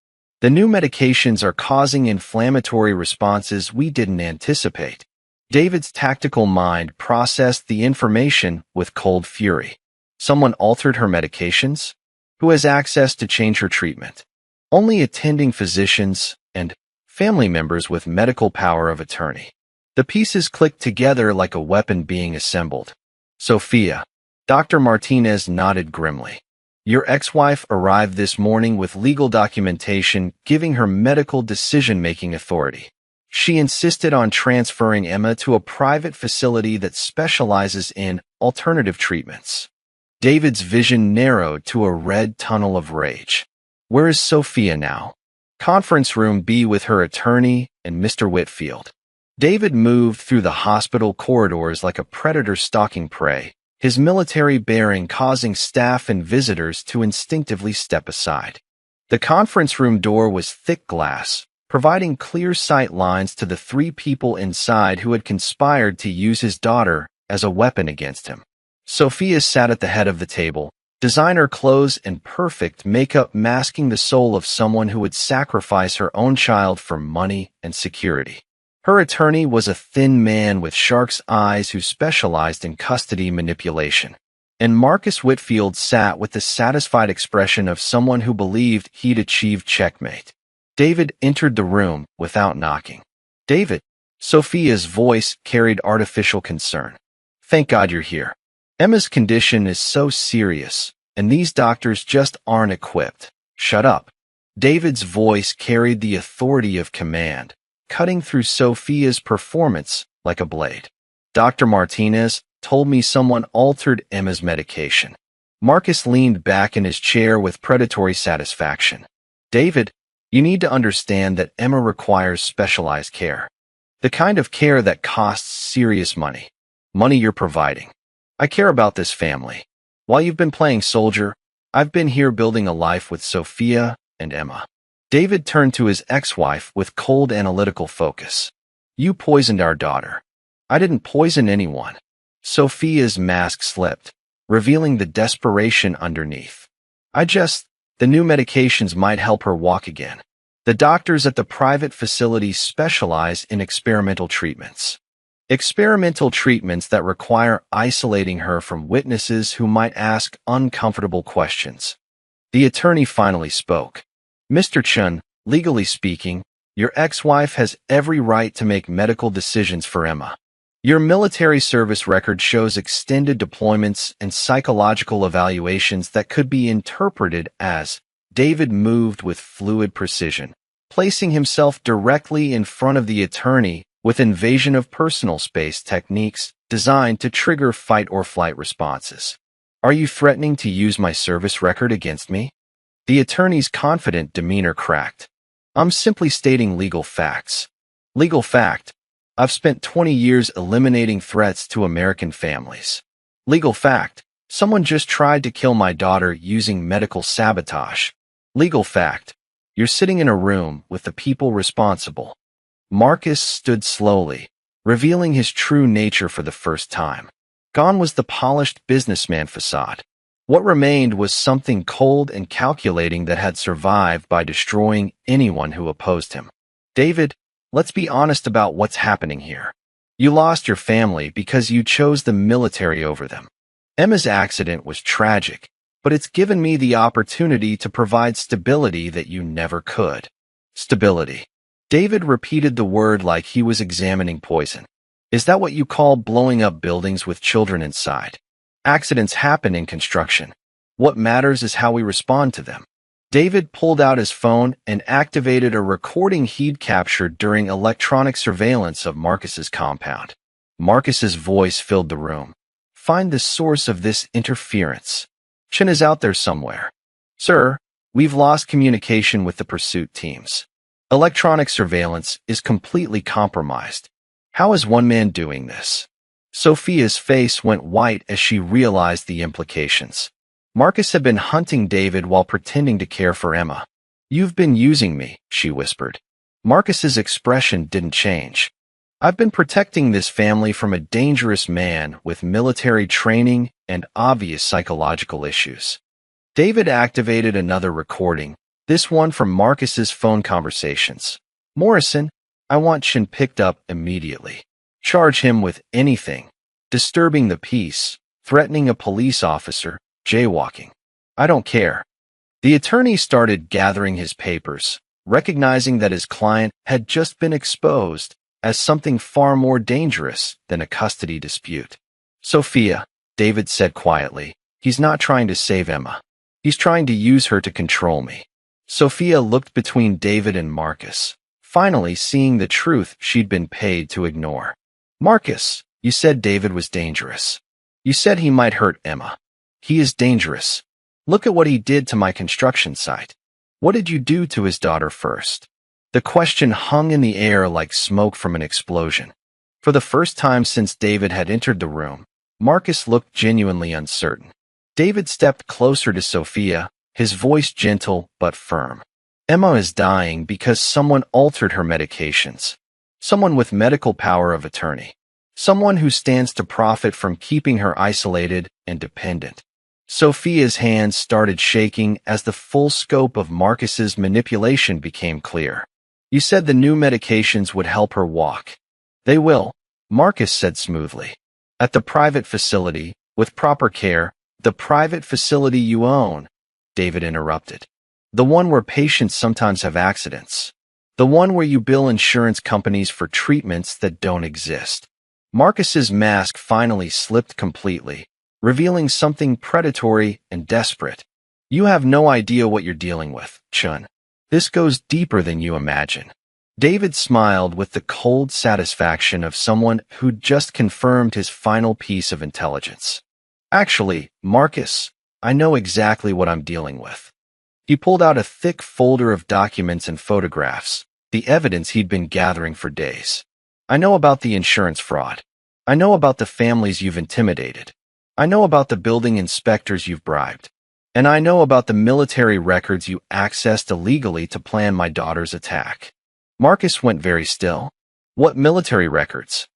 The new medications are causing inflammatory responses we didn't anticipate. David's tactical mind processed the information with cold fury. Someone altered her medications? Who has access to change her treatment? Only attending physicians and family members with medical power of attorney. The pieces clicked together like a weapon being assembled. Sophia. Dr. Martinez nodded grimly. Your ex-wife arrived this morning with legal documentation giving her medical decision-making authority. She insisted on transferring Emma to a private facility that specializes in alternative treatments. David's vision narrowed to a red tunnel of rage. Where is Sophia now? Conference room B with her attorney and Mr. Whitfield. David moved through the hospital corridors like a predator stalking prey, his military bearing causing staff and visitors to instinctively step aside. The conference room door was thick glass, providing clear sight lines to the three people inside who had conspired to use his daughter as a weapon against him. Sophia sat at the head of the table, designer clothes and perfect makeup masking the soul of someone who would sacrifice her own child for money and security. Her attorney was a thin man with shark's eyes who specialized in custody manipulation. And Marcus Whitfield sat with the satisfied expression of someone who believed he'd achieved checkmate. David entered the room without knocking. David, Sophia's voice carried artificial concern. Thank God you're here. Emma's condition is so serious, and these doctors just aren't equipped. Shut up. David's voice carried the authority of command, cutting through Sophia's performance like a blade. Dr. Martinez told me someone altered Emma's medication. Marcus leaned back in his chair with predatory satisfaction. David, you need to understand that Emma requires specialized care. The kind of care that costs serious money. Money you're providing. I care about this family. While you've been playing soldier, I've been here building a life with Sophia and Emma. David turned to his ex-wife with cold analytical focus. You poisoned our daughter. I didn't poison anyone. Sophia's mask slipped, revealing the desperation underneath. The new medications might help her walk again. The doctors at the private facility specialize in experimental treatments. Experimental treatments that require isolating her from witnesses who might ask uncomfortable questions. The attorney finally spoke. Mr. Chun, legally speaking, your ex-wife has every right to make medical decisions for Emma. Your military service record shows extended deployments and psychological evaluations that could be interpreted as David moved with fluid precision, placing himself directly in front of the attorney with invasion of personal space techniques designed to trigger fight-or-flight responses. Are you threatening to use my service record against me? The attorney's confident demeanor cracked. I'm simply stating legal facts. Legal fact. I've spent 20 years eliminating threats to American families. Legal fact. Someone just tried to kill my daughter using medical sabotage. Legal fact. You're sitting in a room with the people responsible. Marcus stood slowly, revealing his true nature for the first time. Gone was the polished businessman facade. What remained was something cold and calculating that had survived by destroying anyone who opposed him. David, let's be honest about what's happening here. You lost your family because you chose the military over them. Emma's accident was tragic, but it's given me the opportunity to provide stability that you never could. Stability. David repeated the word like he was examining poison. Is that what you call blowing up buildings with children inside? Accidents happen in construction. What matters is how we respond to them. David pulled out his phone and activated a recording he'd captured during electronic surveillance of Marcus's compound. Marcus's voice filled the room. Find the source of this interference. Chin is out there somewhere. Sir, we've lost communication with the pursuit teams. Electronic surveillance is completely compromised. How is one man doing this? Sophia's face went white as she realized the implications. Marcus had been hunting David while pretending to care for Emma. You've been using me, she whispered. Marcus's expression didn't change. I've been protecting this family from a dangerous man with military training and obvious psychological issues. David activated another recording, this one from Marcus's phone conversations. Morrison, I want Chin picked up immediately. Charge him with anything. Disturbing the peace, threatening a police officer, jaywalking. I don't care. The attorney started gathering his papers, recognizing that his client had just been exposed as something far more dangerous than a custody dispute. Sophia, David said quietly, he's not trying to save Emma. He's trying to use her to control me. Sophia looked between David and Marcus, finally seeing the truth she'd been paid to ignore. Marcus, you said David was dangerous. You said he might hurt Emma. He is dangerous. Look at what he did to my construction site. What did you do to his daughter first? The question hung in the air like smoke from an explosion. For the first time since David had entered the room, Marcus looked genuinely uncertain. David stepped closer to Sophia, his voice gentle but firm. Emma is dying because someone altered her medications. Someone with medical power of attorney. Someone who stands to profit from keeping her isolated and dependent. Sophia's hands started shaking as the full scope of Marcus's manipulation became clear. You said the new medications would help her walk. They will, Marcus said smoothly. At the private facility, with proper care, the private facility you own, David interrupted. The one where patients sometimes have accidents. The one where you bill insurance companies for treatments that don't exist. Marcus's mask finally slipped completely, revealing something predatory and desperate. You have no idea what you're dealing with, Chun. This goes deeper than you imagine. David smiled with the cold satisfaction of someone who'd just confirmed his final piece of intelligence. Actually, Marcus, I know exactly what I'm dealing with. He pulled out a thick folder of documents and photographs, the evidence he'd been gathering for days. I know about the insurance fraud. I know about the families you've intimidated. I know about the building inspectors you've bribed. And I know about the military records you accessed illegally to plan my daughter's attack. Marcus went very still. What military records?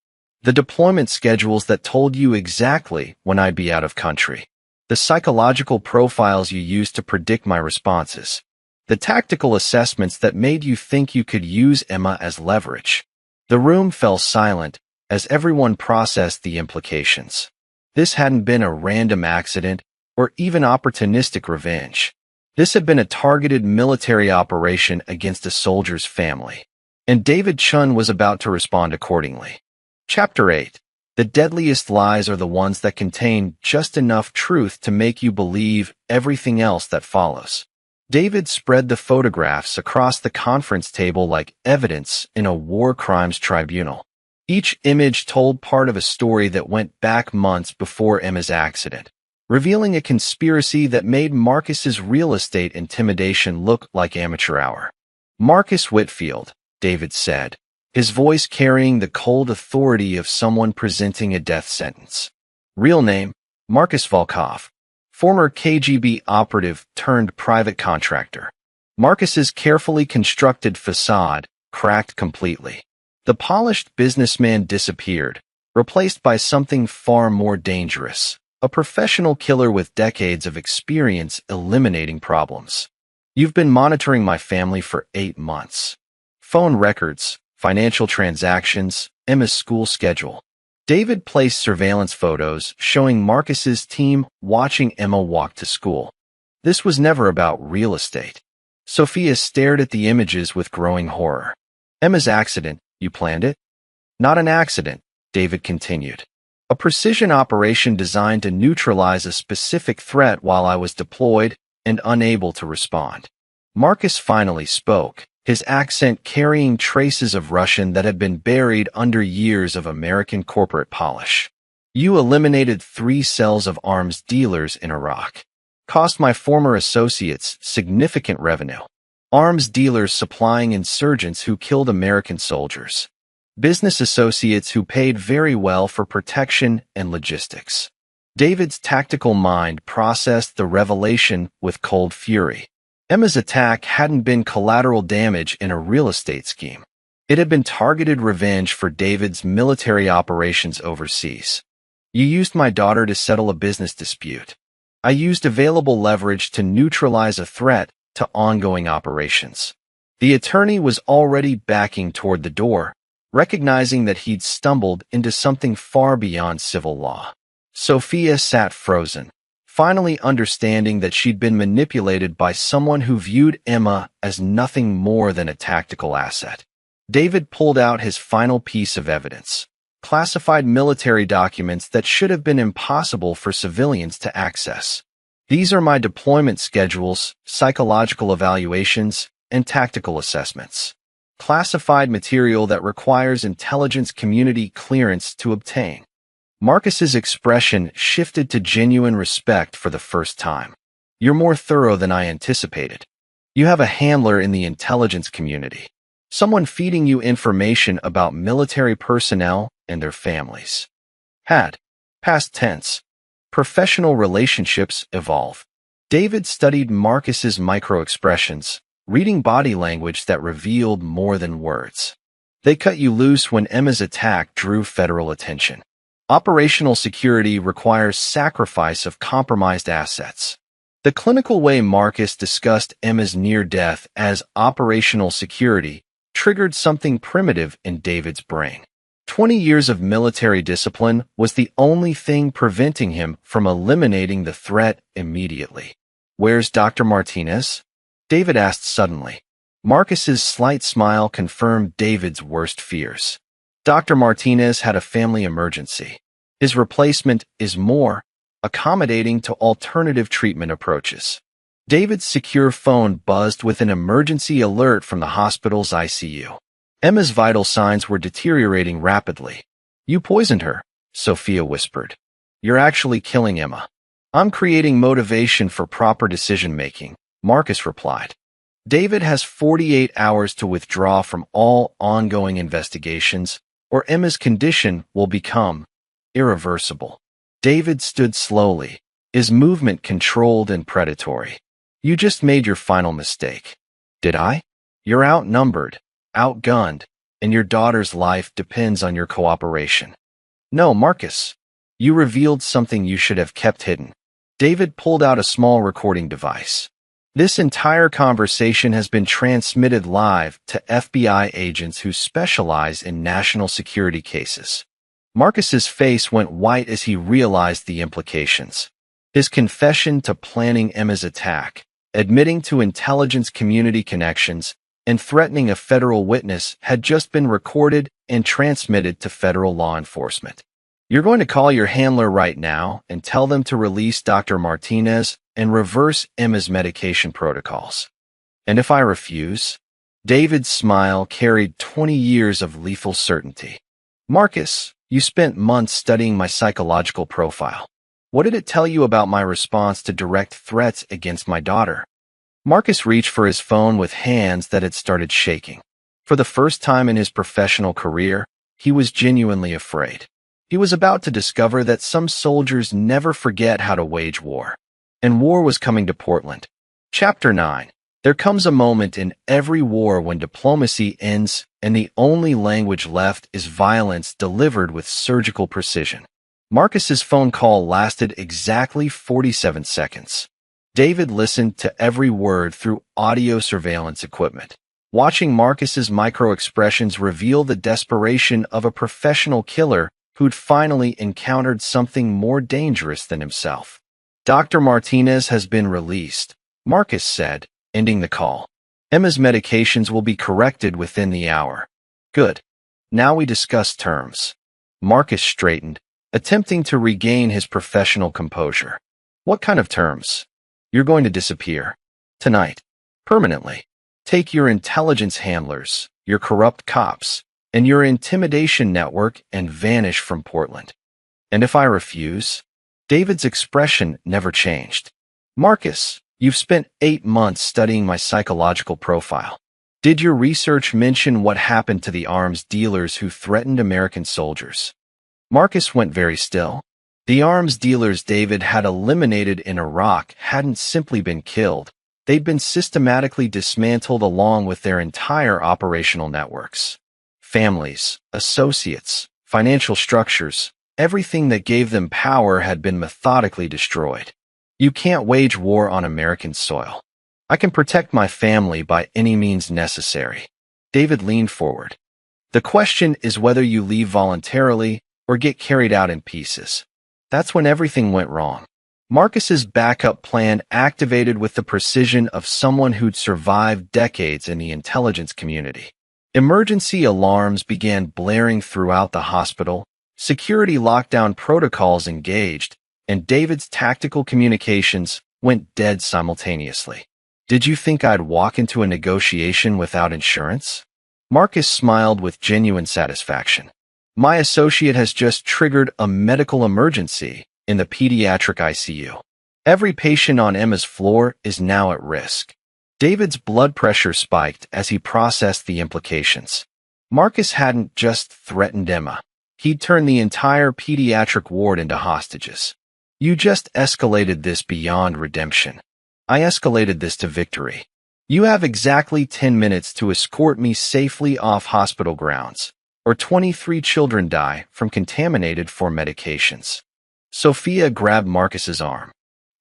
The deployment schedules that told you exactly when I'd be out of country. The psychological profiles you used to predict my responses. The tactical assessments that made you think you could use Emma as leverage. The room fell silent as everyone processed the implications. This hadn't been a random accident or even opportunistic revenge. This had been a targeted military operation against a soldier's family. And David Chun was about to respond accordingly. Chapter 8. The deadliest lies are the ones that contain just enough truth to make you believe everything else that follows. David spread the photographs across the conference table like evidence in a war crimes tribunal. Each image told part of a story that went back months before Emma's accident, revealing a conspiracy that made Marcus's real estate intimidation look like amateur hour. Marcus Whitfield, David said, his voice carrying the cold authority of someone presenting a death sentence. Real name, Marcus Volkov, former KGB operative turned private contractor. Marcus's carefully constructed facade cracked completely. The polished businessman disappeared, replaced by something far more dangerous, a professional killer with decades of experience eliminating problems. You've been monitoring my family for 8 months. Phone records, financial transactions, Emma's school schedule. David placed surveillance photos showing Marcus's team watching Emma walk to school. This was never about real estate. Sophia stared at the images with growing horror. Emma's accident, you planned it? Not an accident, David continued. A precision operation designed to neutralize a specific threat while I was deployed and unable to respond. Marcus finally spoke, his accent carrying traces of Russian that had been buried under years of American corporate polish. You eliminated 3 cells of arms dealers in Iraq. Cost my former associates significant revenue. Arms dealers supplying insurgents who killed American soldiers. Business associates who paid very well for protection and logistics. David's tactical mind processed the revelation with cold fury. Emma's attack hadn't been collateral damage in a real estate scheme. It had been targeted revenge for David's military operations overseas. You used my daughter to settle a business dispute. I used available leverage to neutralize a threat to ongoing operations. The attorney was already backing toward the door, recognizing that he'd stumbled into something far beyond civil law. Sophia sat frozen, finally understanding that she'd been manipulated by someone who viewed Emma as nothing more than a tactical asset. David pulled out his final piece of evidence, classified military documents that should have been impossible for civilians to access. These are my deployment schedules, psychological evaluations, and tactical assessments. classified material that requires intelligence community clearance to obtain. Marcus's expression shifted to genuine respect for the first time. You're more thorough than I anticipated. You have a handler in the intelligence community. Someone feeding you information about military personnel and their families. Had. Past tense. Professional relationships evolve. David studied Marcus's microexpressions, reading body language that revealed more than words. They cut you loose when Emma's attack drew federal attention. Operational security requires sacrifice of compromised assets. The clinical way Marcus discussed Emma's near death as operational security triggered something primitive in David's brain. 20 years of military discipline was the only thing preventing him from eliminating the threat immediately. Where's Dr. Martinez? David asked suddenly. Marcus's slight smile confirmed David's worst fears. Dr. Martinez had a family emergency. His replacement is more accommodating to alternative treatment approaches. David's secure phone buzzed with an emergency alert from the hospital's ICU. Emma's vital signs were deteriorating rapidly. You poisoned her, Sophia whispered. You're actually killing Emma. I'm creating motivation for proper decision-making, Marcus replied. David has 48 hours to withdraw from all ongoing investigations, or Emma's condition will become irreversible. David stood slowly, his movement controlled and predatory. You just made your final mistake. Did I? You're outnumbered, outgunned, and your daughter's life depends on your cooperation. No, Marcus. You revealed something you should have kept hidden. David pulled out a small recording device. This entire conversation has been transmitted live to FBI agents who specialize in national security cases. Marcus's face went white as he realized the implications. His confession to planning Emma's attack, admitting to intelligence community connections, and threatening a federal witness had just been recorded and transmitted to federal law enforcement. You're going to call your handler right now and tell them to release Dr. Martinez and reverse Emma's medication protocols. And if I refuse? David's smile carried 20 years of lethal certainty. Marcus, you spent months studying my psychological profile. What did it tell you about my response to direct threats against my daughter? Marcus reached for his phone with hands that had started shaking. For the first time in his professional career, he was genuinely afraid. He was about to discover that some soldiers never forget how to wage war. And war was coming to Portland. Chapter 9. There comes a moment in every war when diplomacy ends and the only language left is violence delivered with surgical precision. Marcus's phone call lasted exactly 47 seconds. David listened to every word through audio surveillance equipment. Watching Marcus's micro-expressions reveal the desperation of a professional killer who'd finally encountered something more dangerous than himself. Dr. Martinez has been released, Marcus said, ending the call. Emma's medications will be corrected within the hour. Good. Now we discuss terms. Marcus straightened, attempting to regain his professional composure. What kind of terms? You're going to disappear. Tonight. Permanently. Take your intelligence handlers, your corrupt cops, and your intimidation network and vanish from Portland. And if I refuse? David's expression never changed. Marcus, you've spent 8 months studying my psychological profile. Did your research mention what happened to the arms dealers who threatened American soldiers? Marcus went very still. The arms dealers David had eliminated in Iraq hadn't simply been killed. They'd been systematically dismantled along with their entire operational networks. Families, associates, financial structures, everything that gave them power had been methodically destroyed. You can't wage war on American soil. I can protect my family by any means necessary. David leaned forward. The question is whether you leave voluntarily or get carried out in pieces. That's when everything went wrong. Marcus's backup plan activated with the precision of someone who'd survived decades in the intelligence community. Emergency alarms began blaring throughout the hospital, security lockdown protocols engaged, and David's tactical communications went dead simultaneously. Did you think I'd walk into a negotiation without insurance? Marcus smiled with genuine satisfaction. My associate has just triggered a medical emergency in the pediatric ICU. Every patient on Emma's floor is now at risk. David's blood pressure spiked as he processed the implications. Marcus hadn't just threatened Emma. He'd turned the entire pediatric ward into hostages. You just escalated this beyond redemption. I escalated this to victory. You have exactly 10 minutes to escort me safely off hospital grounds, or 23 children die from contaminated for medications. Sophia grabbed Marcus's arm.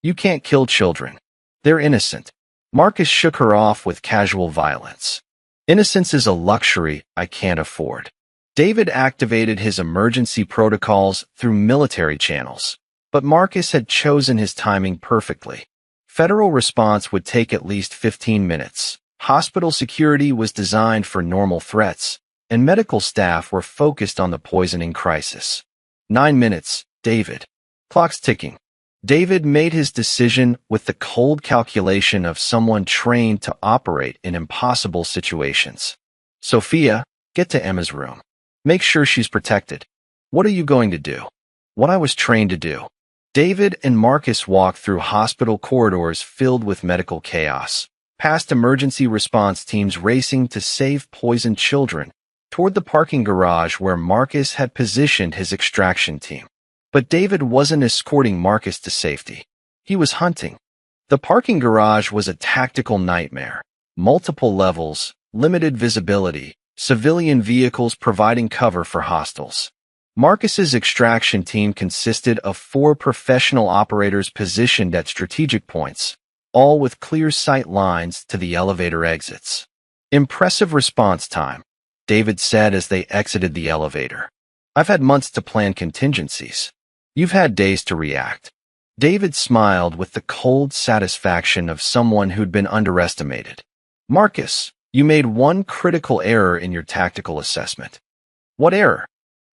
You can't kill children. They're innocent. Marcus shook her off with casual violence. Innocence is a luxury I can't afford. David activated his emergency protocols through military channels, but Marcus had chosen his timing perfectly. Federal response would take at least 15 minutes. Hospital security was designed for normal threats, and medical staff were focused on the poisoning crisis. 9 minutes, David. Clock's ticking. David made his decision with the cold calculation of someone trained to operate in impossible situations. Sophia, get to Emma's room. Make sure she's protected. What are you going to do? What I was trained to do. David and Marcus walked through hospital corridors filled with medical chaos, past emergency response teams racing to save poisoned children, toward the parking garage where Marcus had positioned his extraction team. But David wasn't escorting Marcus to safety. He was hunting. The parking garage was a tactical nightmare. Multiple levels, limited visibility, civilian vehicles providing cover for hostiles. Marcus's extraction team consisted of 4 professional operators positioned at strategic points, all with clear sight lines to the elevator exits. Impressive response time, David said as they exited the elevator. I've had months to plan contingencies. You've had days to react. David smiled with the cold satisfaction of someone who'd been underestimated. Marcus, you made one critical error in your tactical assessment. What error?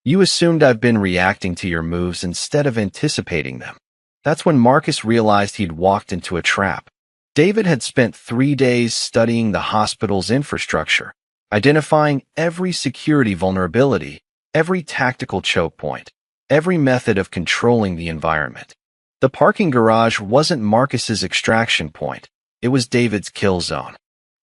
You assumed I've been reacting to your moves instead of anticipating them. That's when Marcus realized he'd walked into a trap. David had spent 3 days studying the hospital's infrastructure, identifying every security vulnerability, every tactical choke point, every method of controlling the environment. The parking garage wasn't Marcus's extraction point. It was David's kill zone.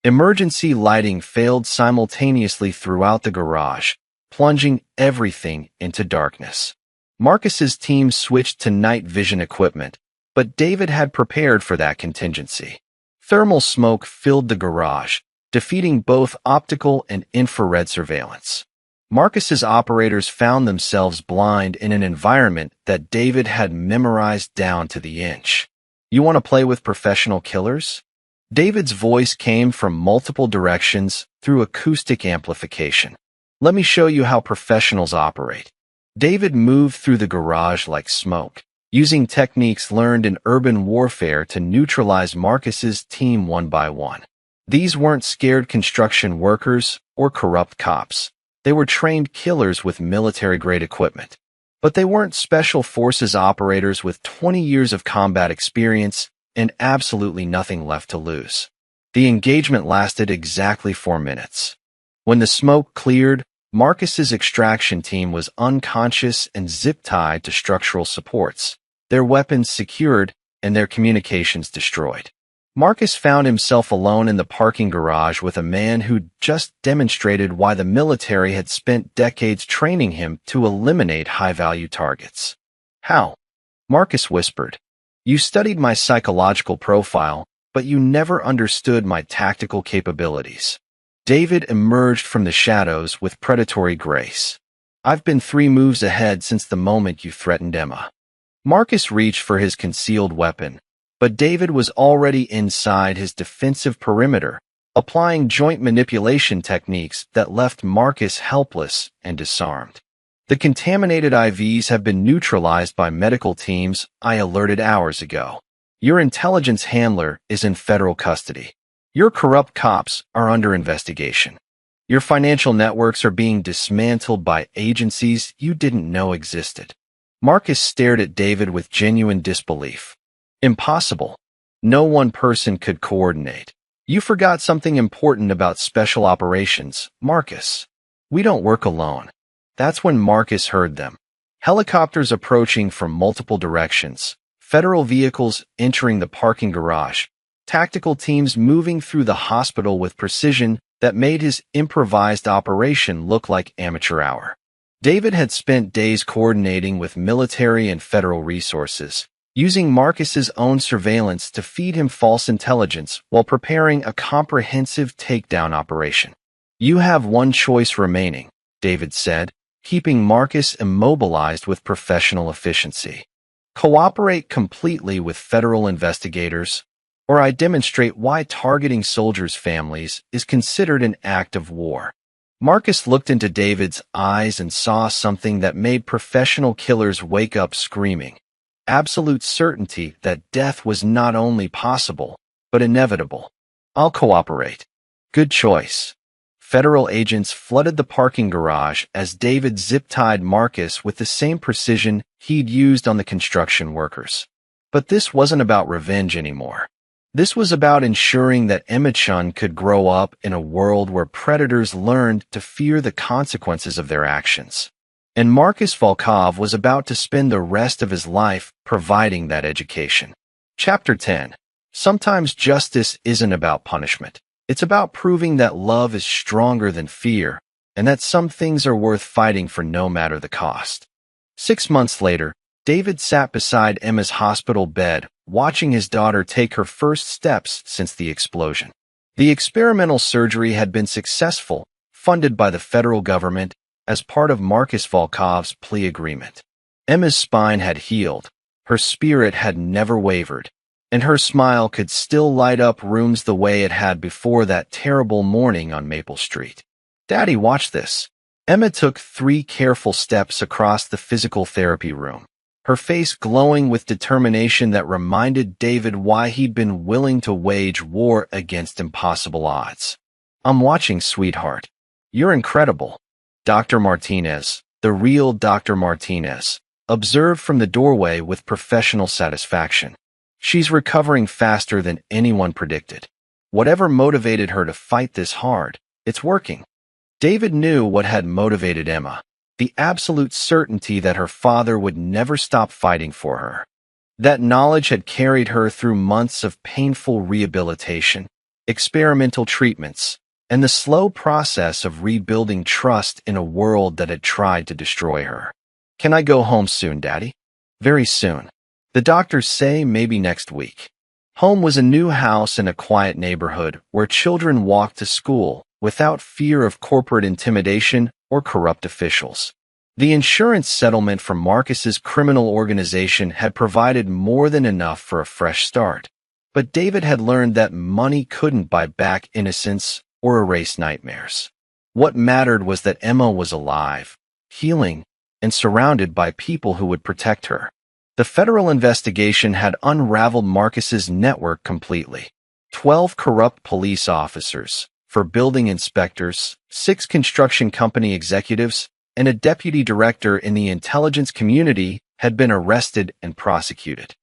Emergency lighting failed simultaneously throughout the garage, plunging everything into darkness. Marcus's team switched to night vision equipment, but David had prepared for that contingency. Thermal smoke filled the garage, defeating both optical and infrared surveillance. Marcus's operators found themselves blind in an environment that David had memorized down to the inch. You want to play with professional killers? David's voice came from multiple directions through acoustic amplification. Let me show you how professionals operate. David moved through the garage like smoke, using techniques learned in urban warfare to neutralize Marcus's team one by one. These weren't scared construction workers or corrupt cops. They were trained killers with military-grade equipment. But they weren't special forces operators with 20 years of combat experience and absolutely nothing left to lose. The engagement lasted exactly 4 minutes. When the smoke cleared, Marcus's extraction team was unconscious and zip-tied to structural supports, their weapons secured and their communications destroyed. Marcus found himself alone in the parking garage with a man who'd just demonstrated why the military had spent decades training him to eliminate high-value targets. How? Marcus whispered. You studied my psychological profile, but you never understood my tactical capabilities. David emerged from the shadows with predatory grace. I've been 3 moves ahead since the moment you threatened Emma. Marcus reached for his concealed weapon, but David was already inside his defensive perimeter, applying joint manipulation techniques that left Marcus helpless and disarmed. The contaminated IVs have been neutralized by medical teams I alerted hours ago. Your intelligence handler is in federal custody. Your corrupt cops are under investigation. Your financial networks are being dismantled by agencies you didn't know existed. Marcus stared at David with genuine disbelief. Impossible. No one person could coordinate. You forgot something important about special operations, Marcus. We don't work alone. That's when Marcus heard them. Helicopters approaching from multiple directions, federal vehicles entering the parking garage, tactical teams moving through the hospital with precision that made his improvised operation look like amateur hour. David had spent days coordinating with military and federal resources, using Marcus's own surveillance to feed him false intelligence while preparing a comprehensive takedown operation. You have one choice remaining, David said, keeping Marcus immobilized with professional efficiency. Cooperate completely with federal investigators, or I demonstrate why targeting soldiers' families is considered an act of war. Marcus looked into David's eyes and saw something that made professional killers wake up screaming. Absolute certainty that death was not only possible, but inevitable. I'll cooperate. Good choice. Federal agents flooded the parking garage as David zip-tied Marcus with the same precision he'd used on the construction workers. But this wasn't about revenge anymore. This was about ensuring that Emma Chun could grow up in a world where predators learned to fear the consequences of their actions. And Marcus Volkov was about to spend the rest of his life providing that education. Chapter 10. Sometimes justice isn't about punishment. It's about proving that love is stronger than fear, and that some things are worth fighting for no matter the cost. 6 months later, David sat beside Emma's hospital bed, watching his daughter take her first steps since the explosion. The experimental surgery had been successful, funded by the federal government, as part of Marcus Volkov's plea agreement. Emma's spine had healed, her spirit had never wavered, and her smile could still light up rooms the way it had before that terrible morning on Maple Street. Daddy, watch this. Emma took 3 careful steps across the physical therapy room, her face glowing with determination that reminded David why he'd been willing to wage war against impossible odds. I'm watching, sweetheart. You're incredible. Dr. Martinez, the real Dr. Martinez, observed from the doorway with professional satisfaction. She's recovering faster than anyone predicted. Whatever motivated her to fight this hard, it's working. David knew what had motivated Emma, the absolute certainty that her father would never stop fighting for her. That knowledge had carried her through months of painful rehabilitation, experimental treatments, and the slow process of rebuilding trust in a world that had tried to destroy her. Can I go home soon, Daddy? Very soon. The doctors say maybe next week. Home was a new house in a quiet neighborhood where children walked to school without fear of corporate intimidation or corrupt officials. The insurance settlement from Marcus's criminal organization had provided more than enough for a fresh start. But David had learned that money couldn't buy back innocence or erase nightmares. What mattered was that Emma was alive, healing, and surrounded by people who would protect her. The federal investigation had unraveled Marcus's network completely. 12 corrupt police officers, 4 building inspectors, 6 construction company executives, and a deputy director in the intelligence community had been arrested and prosecuted.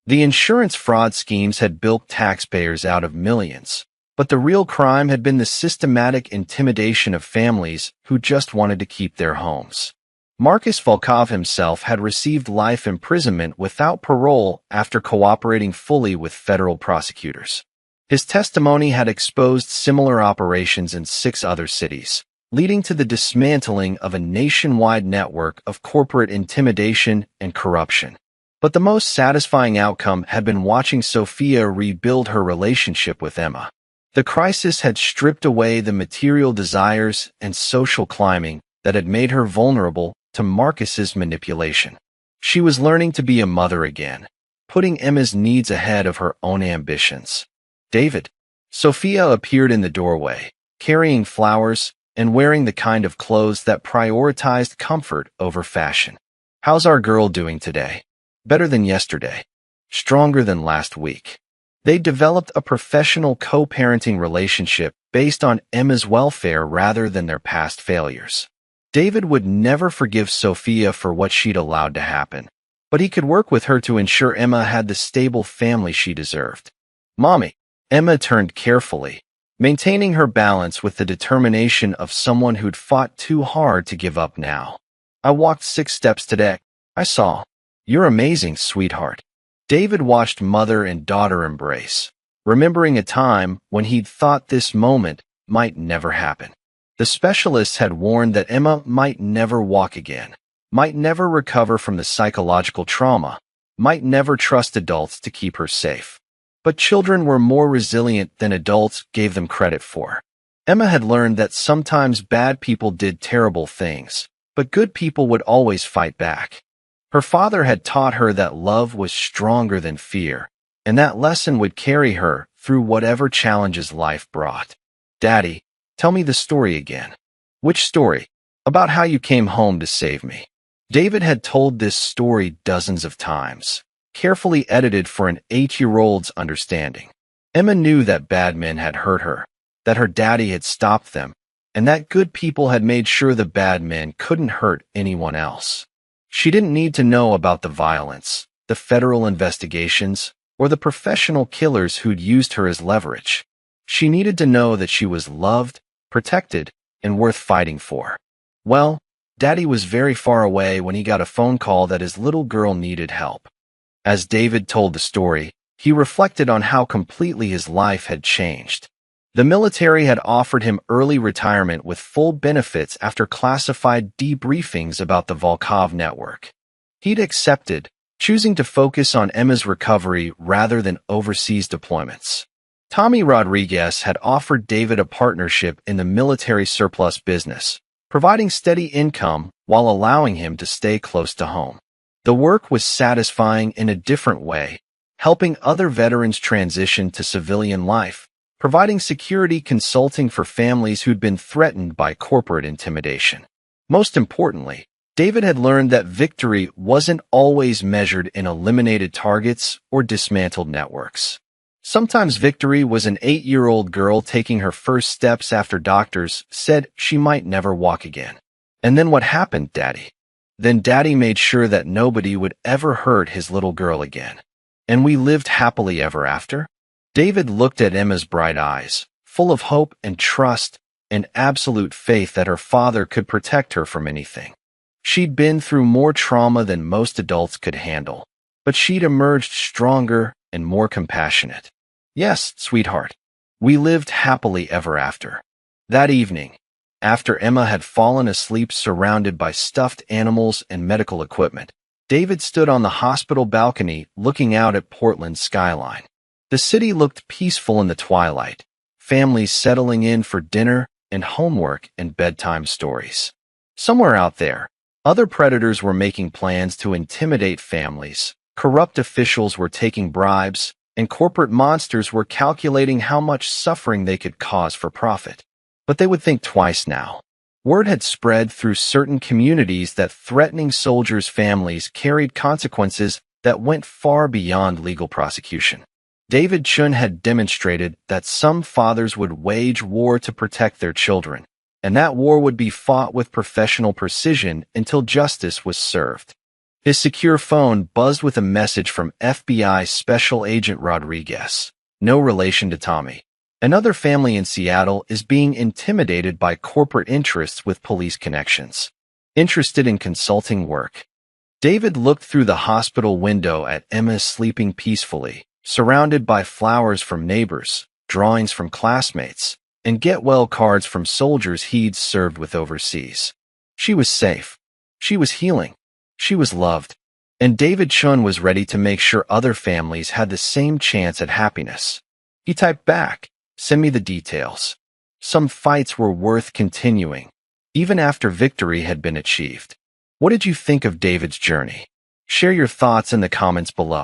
The insurance fraud schemes had bilked taxpayers out of millions, but the real crime had been the systematic intimidation of families who just wanted to keep their homes. Marcus Volkov himself had received life imprisonment without parole after cooperating fully with federal prosecutors. His testimony had exposed similar operations in 6 other cities, leading to the dismantling of a nationwide network of corporate intimidation and corruption. But the most satisfying outcome had been watching Sophia rebuild her relationship with Emma. The crisis had stripped away the material desires and social climbing that had made her vulnerable to Marcus's manipulation. She was learning to be a mother again, putting Emma's needs ahead of her own ambitions. David. Sophia appeared in the doorway, carrying flowers and wearing the kind of clothes that prioritized comfort over fashion. How's our girl doing today? Better than yesterday. Stronger than last week. They developed a professional co-parenting relationship based on Emma's welfare rather than their past failures. David would never forgive Sophia for what she'd allowed to happen, but he could work with her to ensure Emma had the stable family she deserved. Mommy, Emma turned carefully, maintaining her balance with the determination of someone who'd fought too hard to give up now. I walked 6 steps today. I saw. You're amazing, sweetheart. David watched mother and daughter embrace, remembering a time when he'd thought this moment might never happen. The specialists had warned that Emma might never walk again, might never recover from the psychological trauma, might never trust adults to keep her safe. But children were more resilient than adults gave them credit for. Emma had learned that sometimes bad people did terrible things, but good people would always fight back. Her father had taught her that love was stronger than fear, and that lesson would carry her through whatever challenges life brought. Daddy, tell me the story again. Which story? About how you came home to save me. David had told this story dozens of times, carefully edited for an 8-year-old's understanding. Emma knew that bad men had hurt her, that her daddy had stopped them, and that good people had made sure the bad men couldn't hurt anyone else. She didn't need to know about the violence, the federal investigations, or the professional killers who'd used her as leverage. She needed to know that she was loved, protected, and worth fighting for. Well, Daddy was very far away when he got a phone call that his little girl needed help. As David told the story, he reflected on how completely his life had changed. The military had offered him early retirement with full benefits after classified debriefings about the Volkov network. He'd accepted, choosing to focus on Emma's recovery rather than overseas deployments. Tommy Rodriguez had offered David a partnership in the military surplus business, providing steady income while allowing him to stay close to home. The work was satisfying in a different way, helping other veterans transition to civilian life, providing security consulting for families who'd been threatened by corporate intimidation. Most importantly, David had learned that victory wasn't always measured in eliminated targets or dismantled networks. Sometimes victory was an 8-year-old girl taking her first steps after doctors said she might never walk again. And then what happened, Daddy? Then Daddy made sure that nobody would ever hurt his little girl again. And we lived happily ever after? David looked at Emma's bright eyes, full of hope and trust and absolute faith that her father could protect her from anything. She'd been through more trauma than most adults could handle, but she'd emerged stronger and more compassionate. Yes, sweetheart, we lived happily ever after. That evening, after Emma had fallen asleep surrounded by stuffed animals and medical equipment, David stood on the hospital balcony looking out at Portland's skyline. The city looked peaceful in the twilight, families settling in for dinner and homework and bedtime stories. Somewhere out there, other predators were making plans to intimidate families, corrupt officials were taking bribes, and corporate monsters were calculating how much suffering they could cause for profit. But they would think twice now. Word had spread through certain communities that threatening soldiers' families carried consequences that went far beyond legal prosecution. David Chun had demonstrated that some fathers would wage war to protect their children, and that war would be fought with professional precision until justice was served. His secure phone buzzed with a message from FBI Special Agent Rodriguez, no relation to Tommy. Another family in Seattle is being intimidated by corporate interests with police connections. Interested in consulting work. David looked through the hospital window at Emma sleeping peacefully, surrounded by flowers from neighbors, drawings from classmates, and get-well cards from soldiers he'd served with overseas. She was safe. She was healing. She was loved. And David Chun was ready to make sure other families had the same chance at happiness. He typed back, "Send me the details." Some fights were worth continuing, even after victory had been achieved. What did you think of David's journey? Share your thoughts in the comments below.